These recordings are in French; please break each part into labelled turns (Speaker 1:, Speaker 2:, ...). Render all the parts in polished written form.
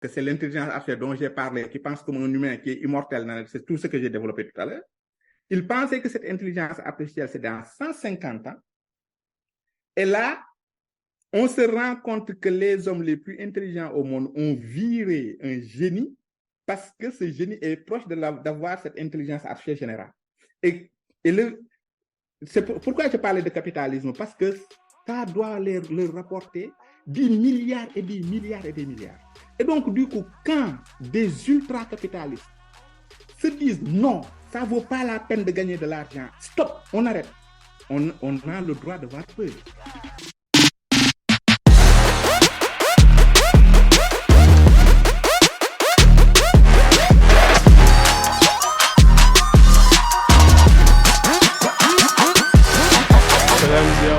Speaker 1: que c'est l'intelligence artificielle dont j'ai parlé, qui pense comme un humain, qui est immortel, c'est tout ce que j'ai développé tout à l'heure. Ils pensaient que cette intelligence artificielle, c'est dans 150 ans. Et là, on se rend compte que les hommes les plus intelligents au monde ont viré un génie parce que ce génie est proche d'avoir cette intelligence artificielle générale. Et c'est pourquoi je parlais de capitalisme, parce que ça doit leur rapporter des milliards et des milliards et des milliards. Et donc, du coup, quand des ultra-capitalistes se disent non, ça ne vaut pas la peine de gagner de l'argent, stop, on arrête. On a le droit de voir peur.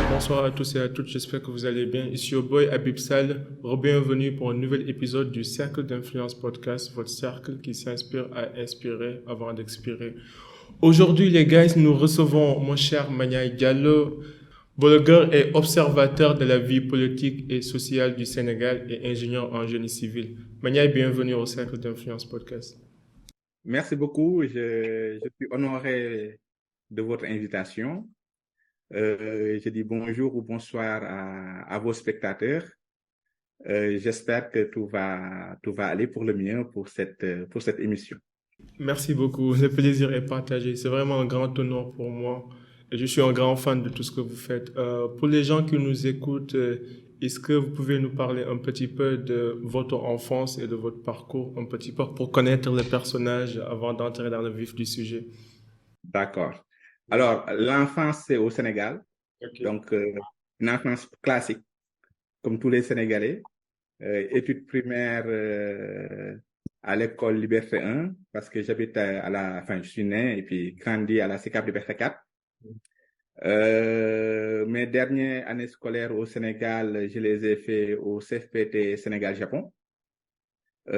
Speaker 2: Bonsoir à tous et à toutes, j'espère que vous allez bien. Ici au boy Habib Sall, bienvenue pour un nouvel épisode du Cercle d'Influence Podcast, votre cercle qui s'inspire à inspirer avant d'expirer. Aujourd'hui les gars, nous recevons mon cher Maniaï Diallo, blogueur et observateur de la vie politique et sociale du Sénégal et ingénieur en génie civil. Maniaï, bienvenue au Cercle d'Influence Podcast.
Speaker 1: Merci beaucoup, je suis honoré de votre invitation. Je dis bonjour ou bonsoir à vos spectateurs. J'espère que tout va aller pour le mieux pour cette émission.
Speaker 2: Merci beaucoup. Le plaisir est partagé. C'est vraiment un grand honneur pour moi. Et je suis un grand fan de tout ce que vous faites. Pour les gens qui nous écoutent, est-ce que vous pouvez nous parler un petit peu de votre enfance et de votre parcours, un petit peu pour connaître les personnages avant d'entrer dans le vif du sujet?
Speaker 1: D'accord. Alors, l'enfance, c'est au Sénégal. Okay. Donc, une enfance classique, comme tous les Sénégalais. Études primaires à l'école Liberté 1, parce que j'habite je suis né et puis grandi à la CECAP Liberté 4. Mes dernières années scolaires au Sénégal, je les ai fait au CFPT Sénégal-Japon. Au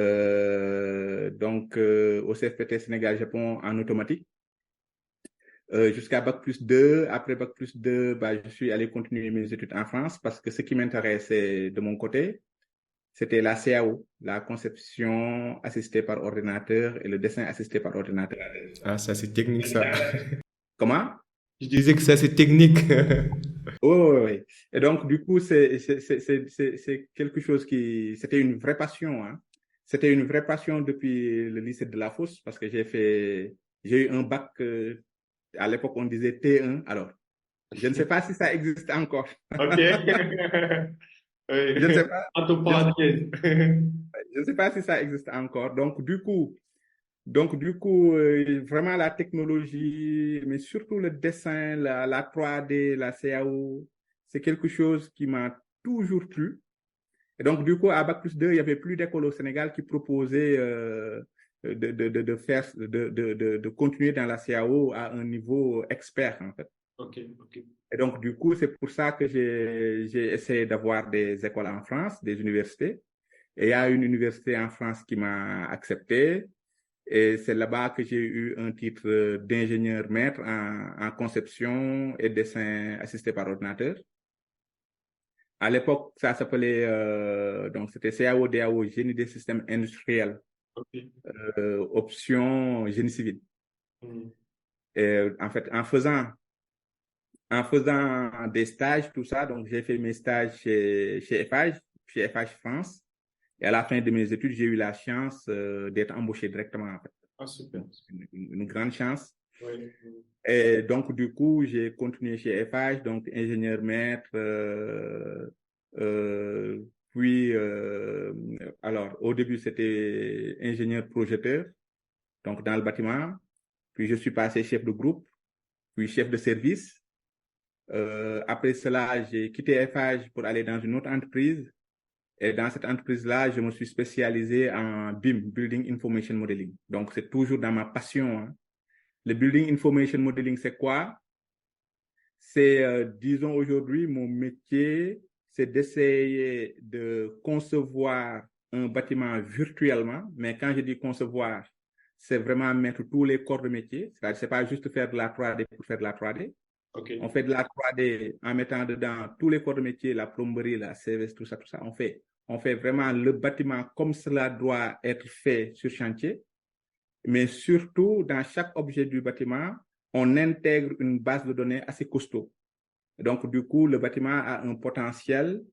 Speaker 1: CFPT Sénégal-Japon en automatique. Jusqu'à Bac+2. Après Bac+2, je suis allé continuer mes études en France parce que ce qui m'intéressait de mon côté, c'était la CAO, la conception assistée par ordinateur et le dessin assisté par ordinateur.
Speaker 2: Ah, ça c'est technique ça.
Speaker 1: Comment?
Speaker 2: Je disais que ça c'est technique.
Speaker 1: Oui. Et donc, du coup, c'est quelque chose c'était une vraie passion, hein. C'était une vraie passion depuis le lycée de La Fosse parce que j'ai eu un bac, à l'époque on disait T1. Alors, je ne sais pas si ça existe encore.
Speaker 2: Ok.
Speaker 1: Je ne sais pas. Je ne sais pas si ça existe encore. Donc, du coup, vraiment la technologie, mais surtout le dessin, la 3D, la CAO, c'est quelque chose qui m'a toujours plu. Et donc, du coup, à Bac+2, il n'y avait plus d'école au Sénégal qui proposait de continuer dans la CAO à un niveau expert, en fait.
Speaker 2: Ok.
Speaker 1: Et donc, du coup, c'est pour ça que j'ai essayé d'avoir des écoles en France, des universités. Et il y a une université en France qui m'a accepté. Et c'est là-bas que j'ai eu un titre d'ingénieur maître en conception et dessin assisté par ordinateur. À l'époque, ça s'appelait, c'était CAO-DAO, génie des systèmes industriels.
Speaker 2: Okay.
Speaker 1: Option génie civil. Et en fait, en faisant des stages, tout ça, donc j'ai fait mes stages chez FH France. Et à la fin de mes études, j'ai eu la chance d'être embauché directement, en fait.
Speaker 2: Ah, super.
Speaker 1: Une grande chance.
Speaker 2: Oui.
Speaker 1: Et donc, du coup, j'ai continué chez FH, donc ingénieur maître. Alors, au début, c'était ingénieur projeteur, donc dans le bâtiment. Puis, je suis passé chef de groupe, puis chef de service. Après cela, j'ai quitté FH pour aller dans une autre entreprise. Et dans cette entreprise-là, je me suis spécialisé en BIM, Building Information Modeling. Donc, c'est toujours dans ma passion, hein. Le Building Information Modeling, c'est quoi? C'est, disons aujourd'hui, mon métier, c'est d'essayer de concevoir un bâtiment virtuellement. Mais quand je dis concevoir, c'est vraiment mettre tous les corps de métier. C'est-à-dire, c'est pas juste faire de la 3D pour faire de la 3D.
Speaker 2: Okay.
Speaker 1: On fait de la 3D en mettant dedans tous les corps de métier, la plomberie, la CVS, tout ça. On fait on fait vraiment le bâtiment comme cela doit être fait sur chantier, mais surtout, dans chaque objet du bâtiment, on intègre une base de données assez costaud. Donc, du coup, le bâtiment a un potentiel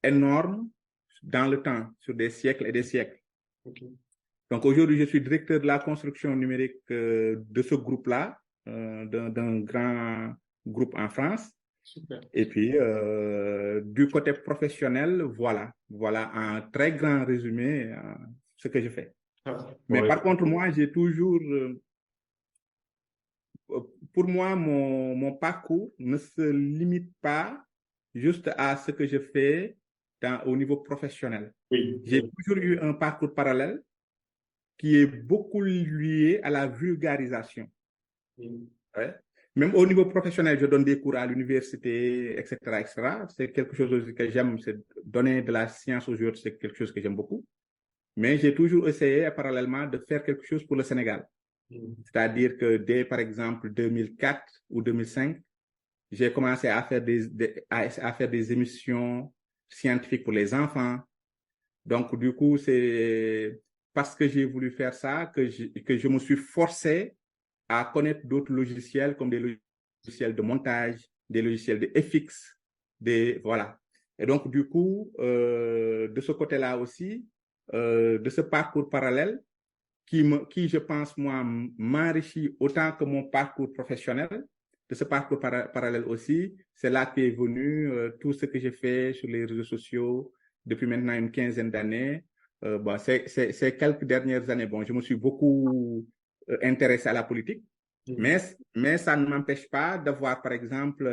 Speaker 1: énorme dans le temps, sur des siècles et des siècles.
Speaker 2: Ok.
Speaker 1: Donc, aujourd'hui, je suis directeur de la construction numérique de ce groupe-là, d'un grand groupe en France.
Speaker 2: Super.
Speaker 1: Et puis, du côté professionnel, voilà un très grand résumé ce que je fais. Mais
Speaker 2: Ouais.
Speaker 1: par contre, moi, j'ai toujours, pour moi, mon parcours ne se limite pas juste à ce que je fais au niveau professionnel.
Speaker 2: Oui.
Speaker 1: J'ai toujours eu un parcours parallèle qui est beaucoup lié à la vulgarisation.
Speaker 2: Oui.
Speaker 1: Ouais. Même au niveau professionnel, je donne des cours à l'université, etc., etc. C'est quelque chose aussi que j'aime, c'est donner de la science aux autres, c'est quelque chose que j'aime beaucoup. Mais j'ai toujours essayé parallèlement de faire quelque chose pour le Sénégal. C'est-à-dire que dès, par exemple, 2004 ou 2005, j'ai commencé à faire à faire des émissions scientifiques pour les enfants. Donc, du coup, c'est parce que j'ai voulu faire ça que je me suis forcé à connaître d'autres logiciels comme des logiciels de montage, des logiciels de FX, voilà. Et donc, du coup, de ce côté-là aussi, de ce parcours parallèle, qui je pense, moi, m'enrichit autant que mon parcours professionnel, de ce parcours parallèle aussi, c'est là qu'est venu tout ce que j'ai fait sur les réseaux sociaux depuis maintenant une quinzaine d'années. Bon, ces quelques dernières années, bon, je me suis beaucoup intéressé à la politique, mais ça ne m'empêche pas d'avoir, par exemple,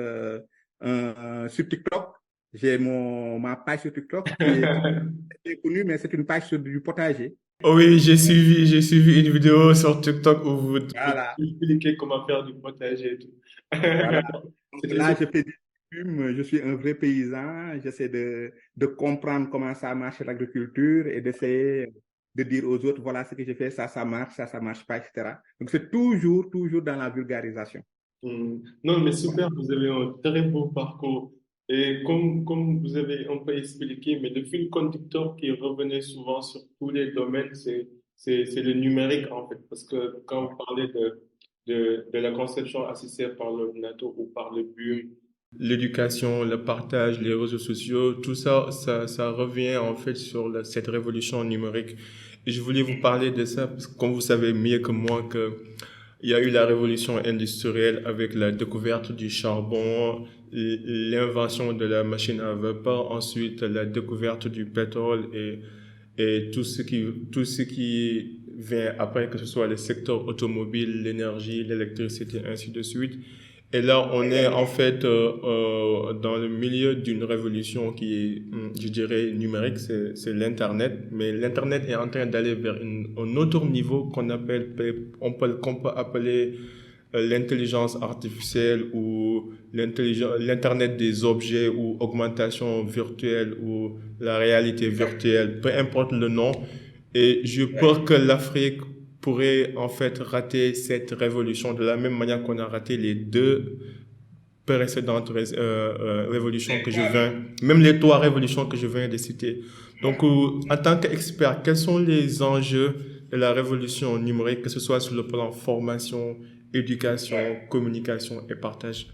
Speaker 1: sur TikTok, j'ai ma page sur TikTok qui est connue, mais c'est une page sur du potager.
Speaker 2: Oui, j'ai suivi une vidéo sur TikTok où vous
Speaker 1: Voilà.
Speaker 2: expliquez comment faire du potager et tout.
Speaker 1: Voilà. Donc
Speaker 2: C'était
Speaker 1: là,
Speaker 2: super.
Speaker 1: je fais des légumes, je suis un vrai paysan, j'essaie de comprendre comment ça marche l'agriculture et d'essayer de dire aux autres, voilà ce que j'ai fait, ça marche, ça marche pas, etc. Donc c'est toujours dans la vulgarisation.
Speaker 2: Non, mais
Speaker 1: Voilà.
Speaker 2: super, vous avez un très beau parcours. Et comme vous avez un peu expliqué, mais le fil conducteur qui revenait souvent sur tous les domaines, c'est le numérique en fait. Parce que quand vous parlez de la conception assistée par l'ordinateur ou par le BIM, l'éducation, le partage, les réseaux sociaux, tout ça, ça revient en fait sur cette révolution numérique. Et je voulais vous parler de ça parce que comme vous savez mieux que moi que il y a eu la révolution industrielle avec la découverte du charbon, l'invention de la machine à vapeur, ensuite la découverte du pétrole et tout ce qui vient après, que ce soit le secteur automobile, l'énergie, l'électricité, ainsi de suite. Et là, on est en fait dans le milieu d'une révolution qui est, je dirais, numérique, c'est l'Internet. Mais l'Internet est en train d'aller vers un autre niveau qu'on peut appeler l'intelligence artificielle ou l'Internet des objets ou augmentation virtuelle ou la réalité virtuelle, peu importe le nom. Et je peur que l'Afrique pourrait en fait rater cette révolution de la même manière qu'on a raté les deux précédentes révolutions que je viens, même les trois révolutions que je viens de citer. Donc, en tant qu'expert, quels sont les enjeux de la révolution numérique, que ce soit sur le plan formation, éducation, communication et partage?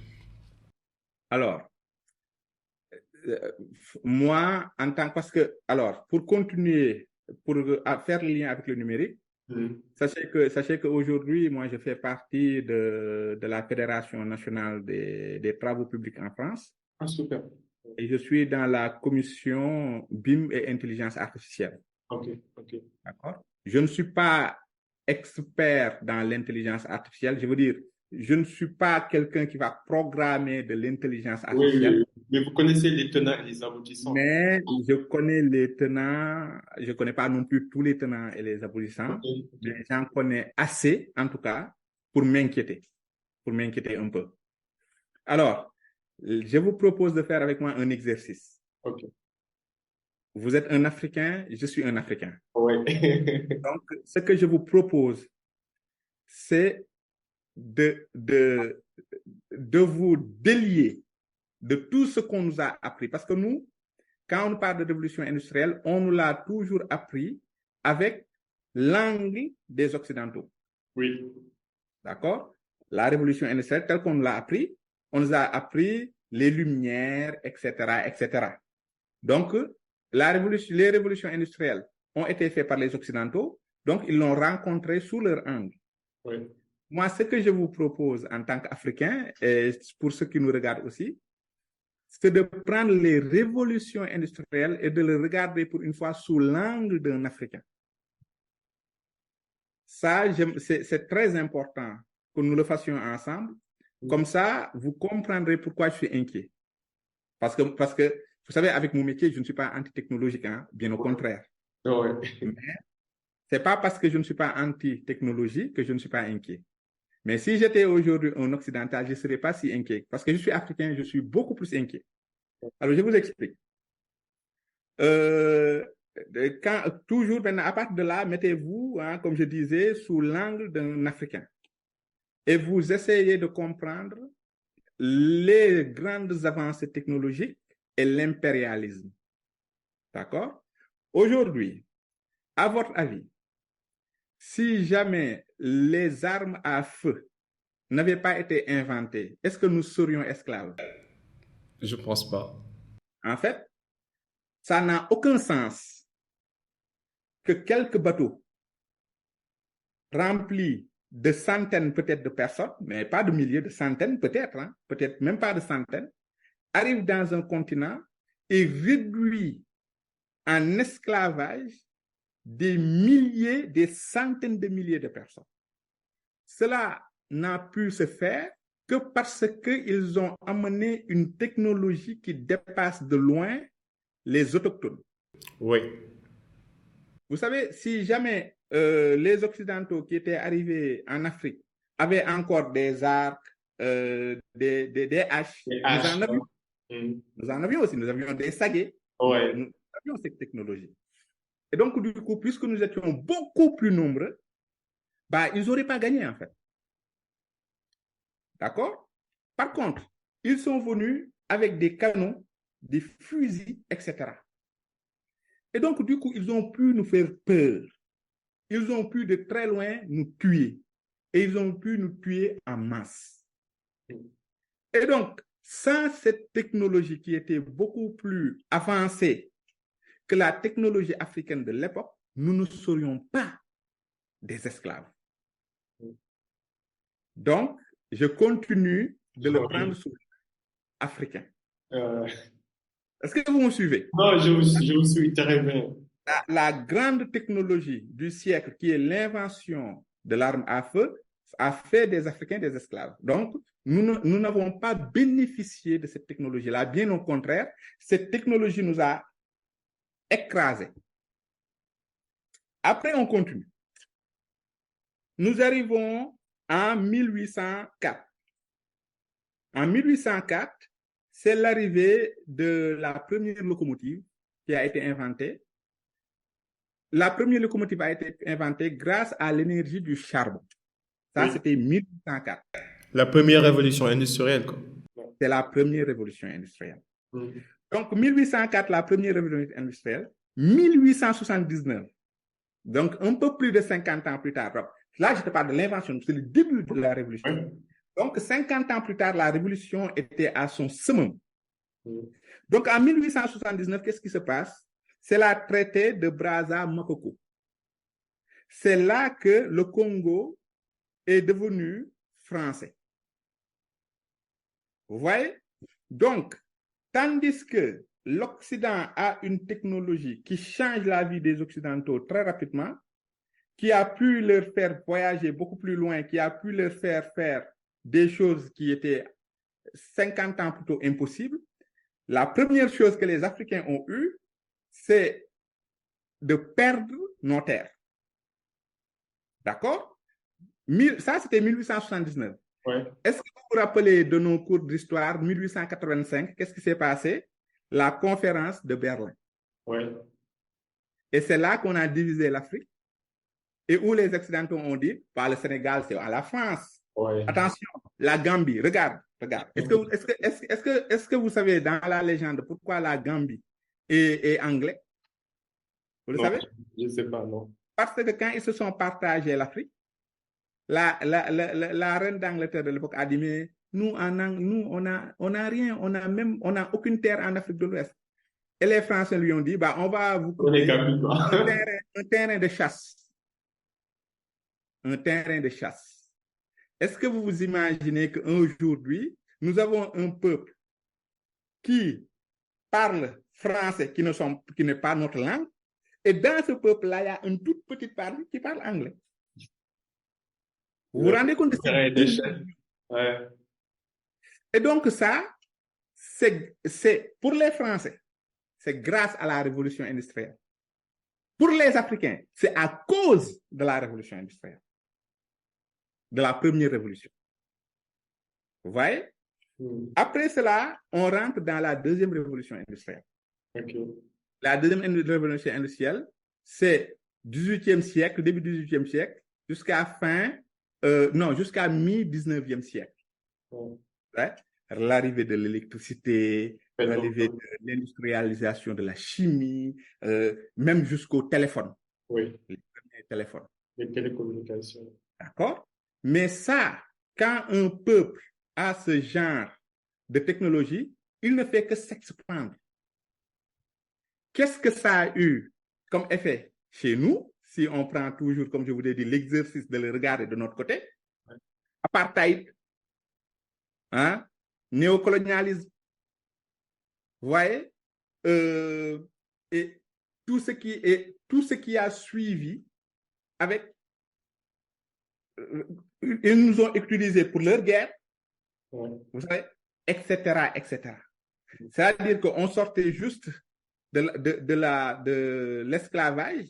Speaker 1: Alors, euh, moi, alors, pour continuer, à faire le lien avec le numérique, sachez qu'aujourd'hui, moi, je fais partie de la Fédération nationale des travaux publics en France
Speaker 2: Ah, super.
Speaker 1: et je suis dans la commission BIM et intelligence artificielle.
Speaker 2: Ok, ok.
Speaker 1: D'accord? Je ne suis pas expert dans l'intelligence artificielle. Je veux dire, je ne suis pas quelqu'un qui va programmer de l'intelligence
Speaker 2: Oui, oui,
Speaker 1: artificielle,
Speaker 2: oui. Mais vous connaissez les tenants et les aboutissants.
Speaker 1: mais je connais les tenants. Je ne connais pas non plus tous les tenants et les aboutissants,
Speaker 2: Ok, ok,
Speaker 1: mais j'en connais assez, en tout cas, pour m'inquiéter un peu. Alors, je vous propose de faire avec moi un exercice.
Speaker 2: ok.
Speaker 1: Vous êtes un Africain, je suis un Africain.
Speaker 2: Ouais.
Speaker 1: Donc, ce que je vous propose, c'est de vous délier de tout ce qu'on nous a appris. Parce que nous, quand on parle de révolution industrielle, on nous l'a toujours appris avec l'angle des Occidentaux.
Speaker 2: Oui.
Speaker 1: D'accord? La révolution industrielle, telle qu'on l'a appris, on nous a appris les Lumières, etc., etc. Donc, les révolutions industrielles ont été faites par les Occidentaux, donc ils l'ont rencontré sous leur angle.
Speaker 2: Oui.
Speaker 1: Moi, ce que je vous propose en tant qu'Africain, et pour ceux qui nous regardent aussi, c'est de prendre les révolutions industrielles et de les regarder pour une fois sous l'angle d'un Africain. Ça, c'est très important que nous le fassions ensemble. Comme ça, vous comprendrez pourquoi je suis inquiet. Parce que, vous savez, avec mon métier, je ne suis pas anti-technologique, hein, bien au contraire.
Speaker 2: Oui.
Speaker 1: Mais c'est pas parce que je ne suis pas anti-technologie que je ne suis pas inquiet. Mais si j'étais aujourd'hui un occidental, je ne serais pas si inquiet. Parce que je suis africain, je suis beaucoup plus inquiet. Alors, je vous explique. Toujours, maintenant, à partir de là, mettez-vous, hein, comme je disais, sous l'angle d'un Africain. Et vous essayez de comprendre les grandes avancées technologiques et l'impérialisme. D'accord? Aujourd'hui, à votre avis, si jamais les armes à feu n'avaient pas été inventées, est-ce que nous serions esclaves?
Speaker 2: Je pense pas.
Speaker 1: En fait, ça n'a aucun sens que quelques bateaux remplis de centaines peut-être de personnes, mais pas de milliers, de centaines peut-être, hein, peut-être même pas de centaines, arrivent dans un continent et réduisent en esclavage des milliers, des centaines de milliers de personnes. Cela n'a pu se faire que parce qu'ils ont amené une technologie qui dépasse de loin les autochtones.
Speaker 2: Oui.
Speaker 1: Vous savez, si jamais les Occidentaux qui étaient arrivés en Afrique avaient encore des arcs, des haches, nous en avions aussi, nous avions des saguets,
Speaker 2: Ouais.
Speaker 1: nous avions cette technologie. Et donc, du coup, puisque nous étions beaucoup plus nombreux, bah, ils n'auraient pas gagné en fait. D'accord? Par contre, ils sont venus avec des canons, des fusils, etc. Et donc, du coup, ils ont pu nous faire peur. Ils ont pu de très loin nous tuer. Et ils ont pu nous tuer en masse. Et donc, sans cette technologie qui était beaucoup plus avancée que la technologie africaine de l'époque, nous ne serions pas des esclaves. Donc, je continue de le prendre sous africain. Est-ce que vous me suivez?
Speaker 2: Non, je vous suis très bien.
Speaker 1: La grande technologie du siècle, qui est l'invention de l'arme à feu, a fait des Africains des esclaves. Donc, nous n'avons pas bénéficié de cette technologie-là. Bien au contraire, cette technologie nous a écrasés. Après, on continue. Nous arrivons en 1804. En 1804, c'est l'arrivée de la première locomotive qui a été inventée. La première locomotive a été inventée grâce à l'énergie du charbon. Ça, c'était 1804.
Speaker 2: La première révolution industrielle, quoi.
Speaker 1: C'est la première révolution industrielle. Donc, 1804, la première révolution industrielle. 1879, donc un peu plus de 50 ans plus tard. Là, je te parle de l'invention, c'est le début de la révolution. Donc, 50 ans plus tard, la révolution était à son summum. Donc, en 1879, qu'est-ce qui se passe? C'est la traité de Brazza-Makoko. C'est là que le Congo est devenu français. Vous voyez? Donc, tandis que l'Occident a une technologie qui change la vie des Occidentaux très rapidement, qui a pu leur faire voyager beaucoup plus loin, qui a pu leur faire faire des choses qui étaient 50 ans plus tôt impossibles, la première chose que les Africains ont eue, c'est de perdre nos terres. D'accord? Ça, c'était 1879.
Speaker 2: Ouais.
Speaker 1: Est-ce que vous vous rappelez de nos cours d'histoire, 1885, qu'est-ce qui s'est passé? La conférence de Berlin.
Speaker 2: Ouais.
Speaker 1: Et c'est là qu'on a divisé l'Afrique et où les Occidentaux ont dit, par le Sénégal, c'est à la France.
Speaker 2: Ouais.
Speaker 1: Attention, la Gambie, regarde. Est-ce que vous savez dans la légende pourquoi la Gambie et anglais? Vous le
Speaker 2: Non,
Speaker 1: savez?
Speaker 2: je ne sais pas, non.
Speaker 1: Parce que quand ils se sont partagés l'Afrique, la reine d'Angleterre de l'époque a dit, mais nous, on a rien, on n'a aucune terre en Afrique de l'Ouest. Et les Français lui ont dit, bah, on va vous
Speaker 2: On est
Speaker 1: couper
Speaker 2: capable, quoi.
Speaker 1: un terrain de chasse. Un terrain de chasse. Est-ce que vous vous imaginez qu'aujourd'hui, nous avons un peuple qui parle français, qui n'est pas notre langue, et dans ce peuple-là, il y a une toute petite partie qui parle anglais. Vous vous rendez compte de ça?
Speaker 2: Ouais.
Speaker 1: Et donc ça, c'est pour les Français, c'est grâce à la révolution industrielle. Pour les Africains, c'est à cause de la révolution industrielle, de la première révolution. Vous voyez? Après cela, on rentre dans la deuxième révolution industrielle.
Speaker 2: Okay.
Speaker 1: La deuxième révolution industrielle, c'est 18e siècle, début 18e siècle, jusqu'à jusqu'à mi-19e siècle. Ouais? L'arrivée de l'électricité, l'arrivée de l'industrialisation de la chimie, même jusqu'au téléphone.
Speaker 2: Oui.
Speaker 1: Les premiers téléphones.
Speaker 2: Les télécommunications.
Speaker 1: D'accord? Mais ça, quand un peuple a ce genre de technologie, il ne fait que s'expandre. Qu'est-ce que ça a eu comme effet chez nous, si on prend toujours, comme je vous l'ai dit, l'exercice de le regarder de notre côté? Apartheid, hein? Néocolonialisme, vous voyez, et tout ce qui a suivi avec, ils nous ont utilisés pour leur guerre, vous savez, etc., etc. C'est-à-dire qu'on sortait juste de l'esclavage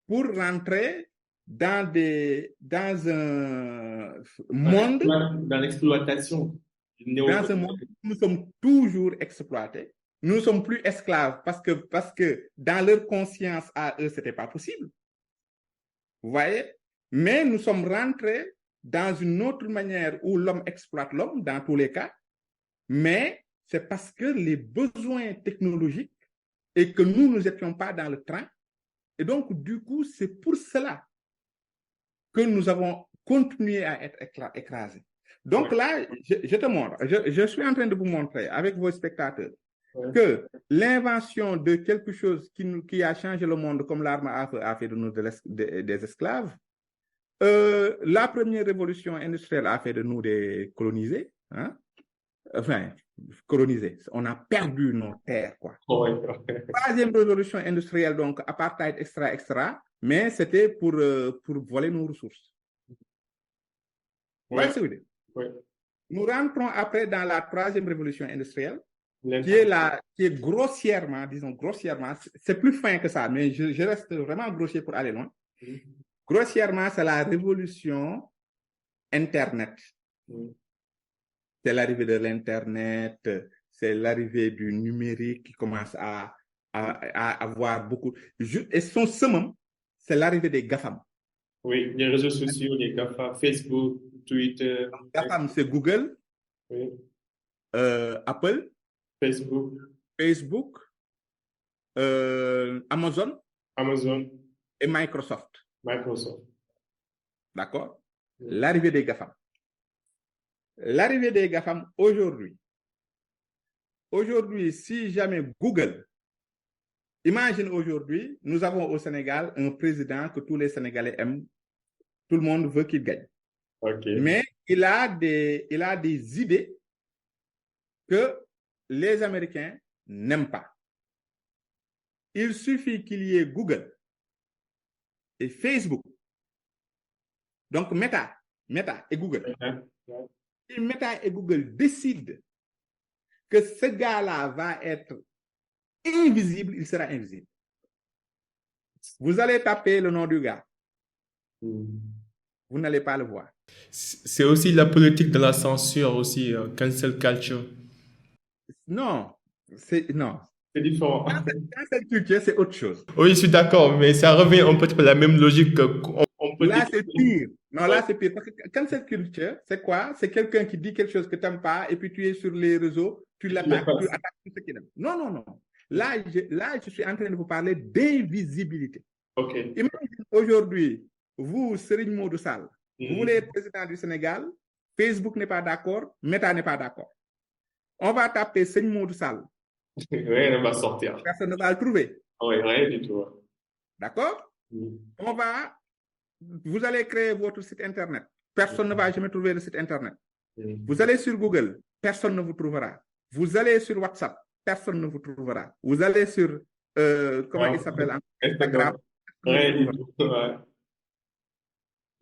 Speaker 1: pour rentrer dans un monde,
Speaker 2: dans l'exploitation.
Speaker 1: Dans un monde où nous sommes toujours exploités. Nous ne sommes plus esclaves parce que dans leur conscience à eux, ce n'était pas possible. Vous voyez? Mais nous sommes rentrés dans une autre manière où l'homme exploite l'homme, dans tous les cas. Mais c'est parce que les besoins technologiques et que nous n'étions pas dans le train. Et donc, du coup, c'est pour cela que nous avons continué à être écrasés. Donc là, je te montre, je suis en train de vous montrer avec vos spectateurs que l'invention de quelque chose qui a changé le monde, comme l'arme à feu a fait de nous des esclaves, la première révolution industrielle a fait de nous des colonisés, hein? Enfin, colonisés. On a perdu nos terres, quoi. Troisième révolution industrielle, donc apartheid, extra, mais c'était pour voler nos ressources. Ouais. Oui. Nous rentrons après dans la troisième révolution industrielle, qui est grossièrement, c'est plus fin que ça, mais je reste vraiment grossier pour aller loin. Grossièrement, c'est la révolution Internet. C'est l'arrivée de l'Internet, c'est l'arrivée du numérique qui commence à avoir beaucoup. Et son summum, c'est l'arrivée des GAFAM.
Speaker 2: Oui, les réseaux sociaux, les GAFAM, Facebook, Twitter.
Speaker 1: GAFAM, c'est Google, Apple, Facebook, Amazon et Microsoft. D'accord? L'arrivée des GAFAM. L'arrivée des GAFAM aujourd'hui, si jamais Google, imagine aujourd'hui, nous avons au Sénégal un président que tous les Sénégalais aiment, tout le monde veut qu'il gagne. Mais il a des idées que les Américains n'aiment pas. Il suffit qu'il y ait Google et Facebook, donc Meta et Google. Si Meta et Google décident que ce gars-là va être invisible, il sera invisible. Vous allez taper le nom du gars. Vous n'allez pas le voir.
Speaker 2: C'est aussi la politique de la censure aussi, cancel culture.
Speaker 1: Non, c'est
Speaker 2: différent.
Speaker 1: Cancel culture, c'est autre chose.
Speaker 2: Oui, je suis d'accord, mais ça revient un peu à la même logique.
Speaker 1: Là, c'est pire. Non, là, c'est pire. Parce que cancel culture, c'est quoi? C'est quelqu'un qui dit quelque chose que tu n'aimes pas et puis tu es sur les réseaux, tu l'attaques, tu attaques tout ce qu'il aime. Non. Là, je suis en train de vous parler d'invisibilité.
Speaker 2: OK.
Speaker 1: Imaginez aujourd'hui, vous, Serigne Modou Sall, vous voulez être président du Sénégal, Facebook n'est pas d'accord, Meta n'est pas d'accord. On va taper Serigne Modou Sall.
Speaker 2: Rien ne va sortir.
Speaker 1: Personne ne va le trouver.
Speaker 2: Oui, rien du tout.
Speaker 1: D'accord? Vous allez créer votre site Internet. Personne ne va jamais trouver le site Internet. Vous allez sur Google, personne ne vous trouvera. Vous allez sur WhatsApp, personne ne vous trouvera. Vous allez sur, comment il s'appelle? Instagram.
Speaker 2: Rien du tout. Ouais.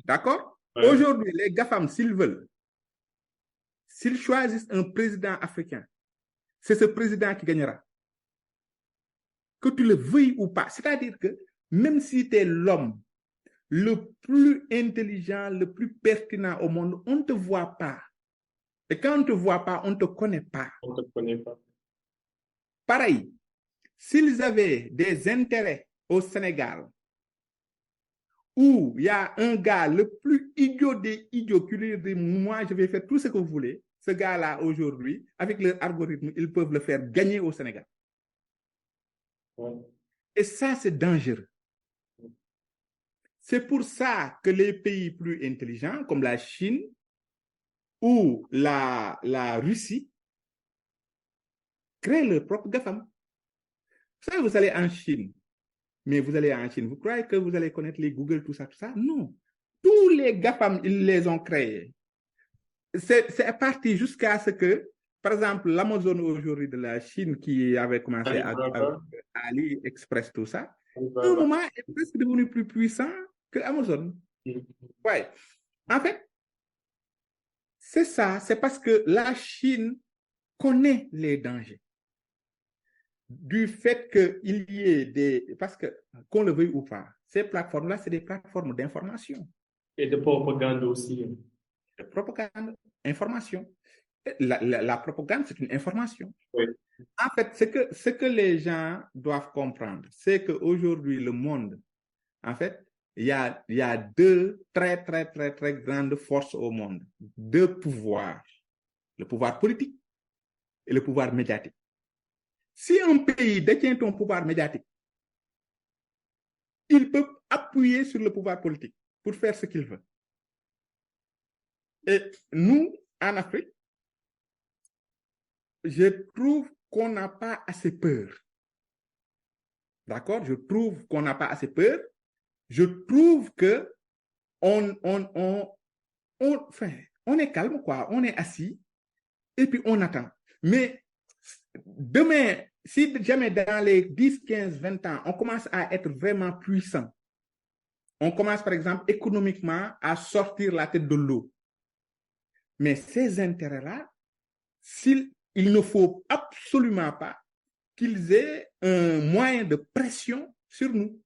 Speaker 1: D'accord?
Speaker 2: Ouais.
Speaker 1: Aujourd'hui, les GAFAM, s'ils veulent, s'ils choisissent un président africain, c'est ce président qui gagnera. Que tu le veuilles ou pas. C'est-à-dire que même si tu es l'homme le plus intelligent, le plus pertinent au monde, on ne te voit pas. Et quand on ne te voit pas, on ne te connaît pas.
Speaker 2: On ne te connaît pas.
Speaker 1: Pareil, s'ils avaient des intérêts au Sénégal, où il y a un gars le plus idiot des idiots qui lui dit, moi, je vais faire tout ce que vous voulez, ce gars-là, aujourd'hui, avec leur algorithme, ils peuvent le faire gagner au Sénégal.
Speaker 2: Ouais.
Speaker 1: Et ça, c'est dangereux. C'est pour ça que les pays plus intelligents, comme la Chine ou la Russie, créent leur propre GAFAM. Vous savez, vous allez en Chine, mais vous allez en Chine, vous croyez que vous allez connaître les Google, tout ça? Non. Tous les GAFAM, ils les ont créés. C'est parti jusqu'à ce que, par exemple, l'Amazon aujourd'hui de la Chine qui avait commencé avec AliExpress, tout ça, à un moment est presque devenu plus puissant que Amazon. Ouais. En fait, c'est ça, c'est parce que la Chine connaît les dangers. Du fait qu'il y ait des... Parce que, qu'on le veuille ou pas, ces plateformes-là, c'est des plateformes d'information.
Speaker 2: Et de propagande aussi.
Speaker 1: De propagande, information. La propagande, c'est une information.
Speaker 2: Oui.
Speaker 1: En fait, ce que les gens doivent comprendre, c'est qu'aujourd'hui, le monde, en fait, il y a deux très grandes forces au monde. Deux pouvoirs. Le pouvoir politique et le pouvoir médiatique. Si un pays détient un pouvoir médiatique, il peut appuyer sur le pouvoir politique pour faire ce qu'il veut. Et nous, en Afrique, je trouve qu'on n'a pas assez peur. D'accord? Je trouve qu'on n'a pas assez peur. Je trouve que on est calme, quoi. On est assis et puis on attend. Mais demain, si jamais dans les 10, 15, 20 ans, on commence à être vraiment puissant, on commence par exemple économiquement à sortir la tête de l'eau. Mais ces intérêts-là, il ne faut absolument pas qu'ils aient un moyen de pression sur nous.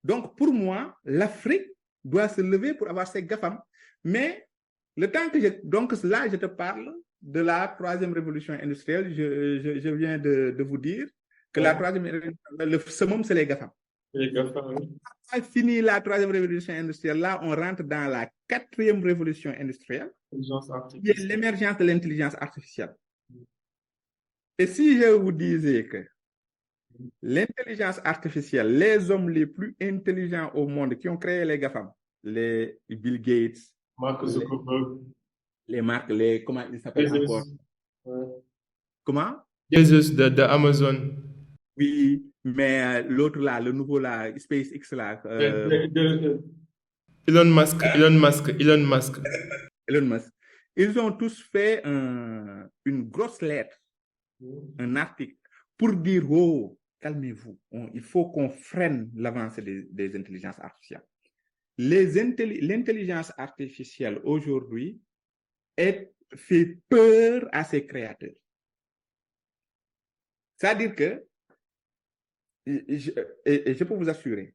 Speaker 1: Donc, pour moi, l'Afrique doit se lever pour avoir ses GAFAM. Mais le temps que donc là, je te parle de la troisième révolution industrielle. Je viens de vous dire que la troisième révolution, le summum, c'est les GAFAM.
Speaker 2: Les GAFAM, oui.
Speaker 1: On a fini la troisième révolution industrielle. Là, on rentre dans la quatrième révolution industrielle, qui est l'émergence de l'intelligence artificielle. Et si je vous disais que l'intelligence artificielle, les hommes les plus intelligents au monde qui ont créé les GAFAM, les Bill Gates,
Speaker 2: Mark Zuckerberg,
Speaker 1: comment ils s'appellent encore? Comment?
Speaker 2: Jesus de Amazon.
Speaker 1: Oui, mais l'autre là, le nouveau là, SpaceX là.
Speaker 2: Elon Musk.
Speaker 1: Ils ont tous fait une grosse lettre, un article, pour dire, oh, calmez-vous, il faut qu'on freine l'avancée des intelligences artificielles. L'intelligence artificielle aujourd'hui fait peur à ses créateurs. C'est-à-dire que, je peux vous assurer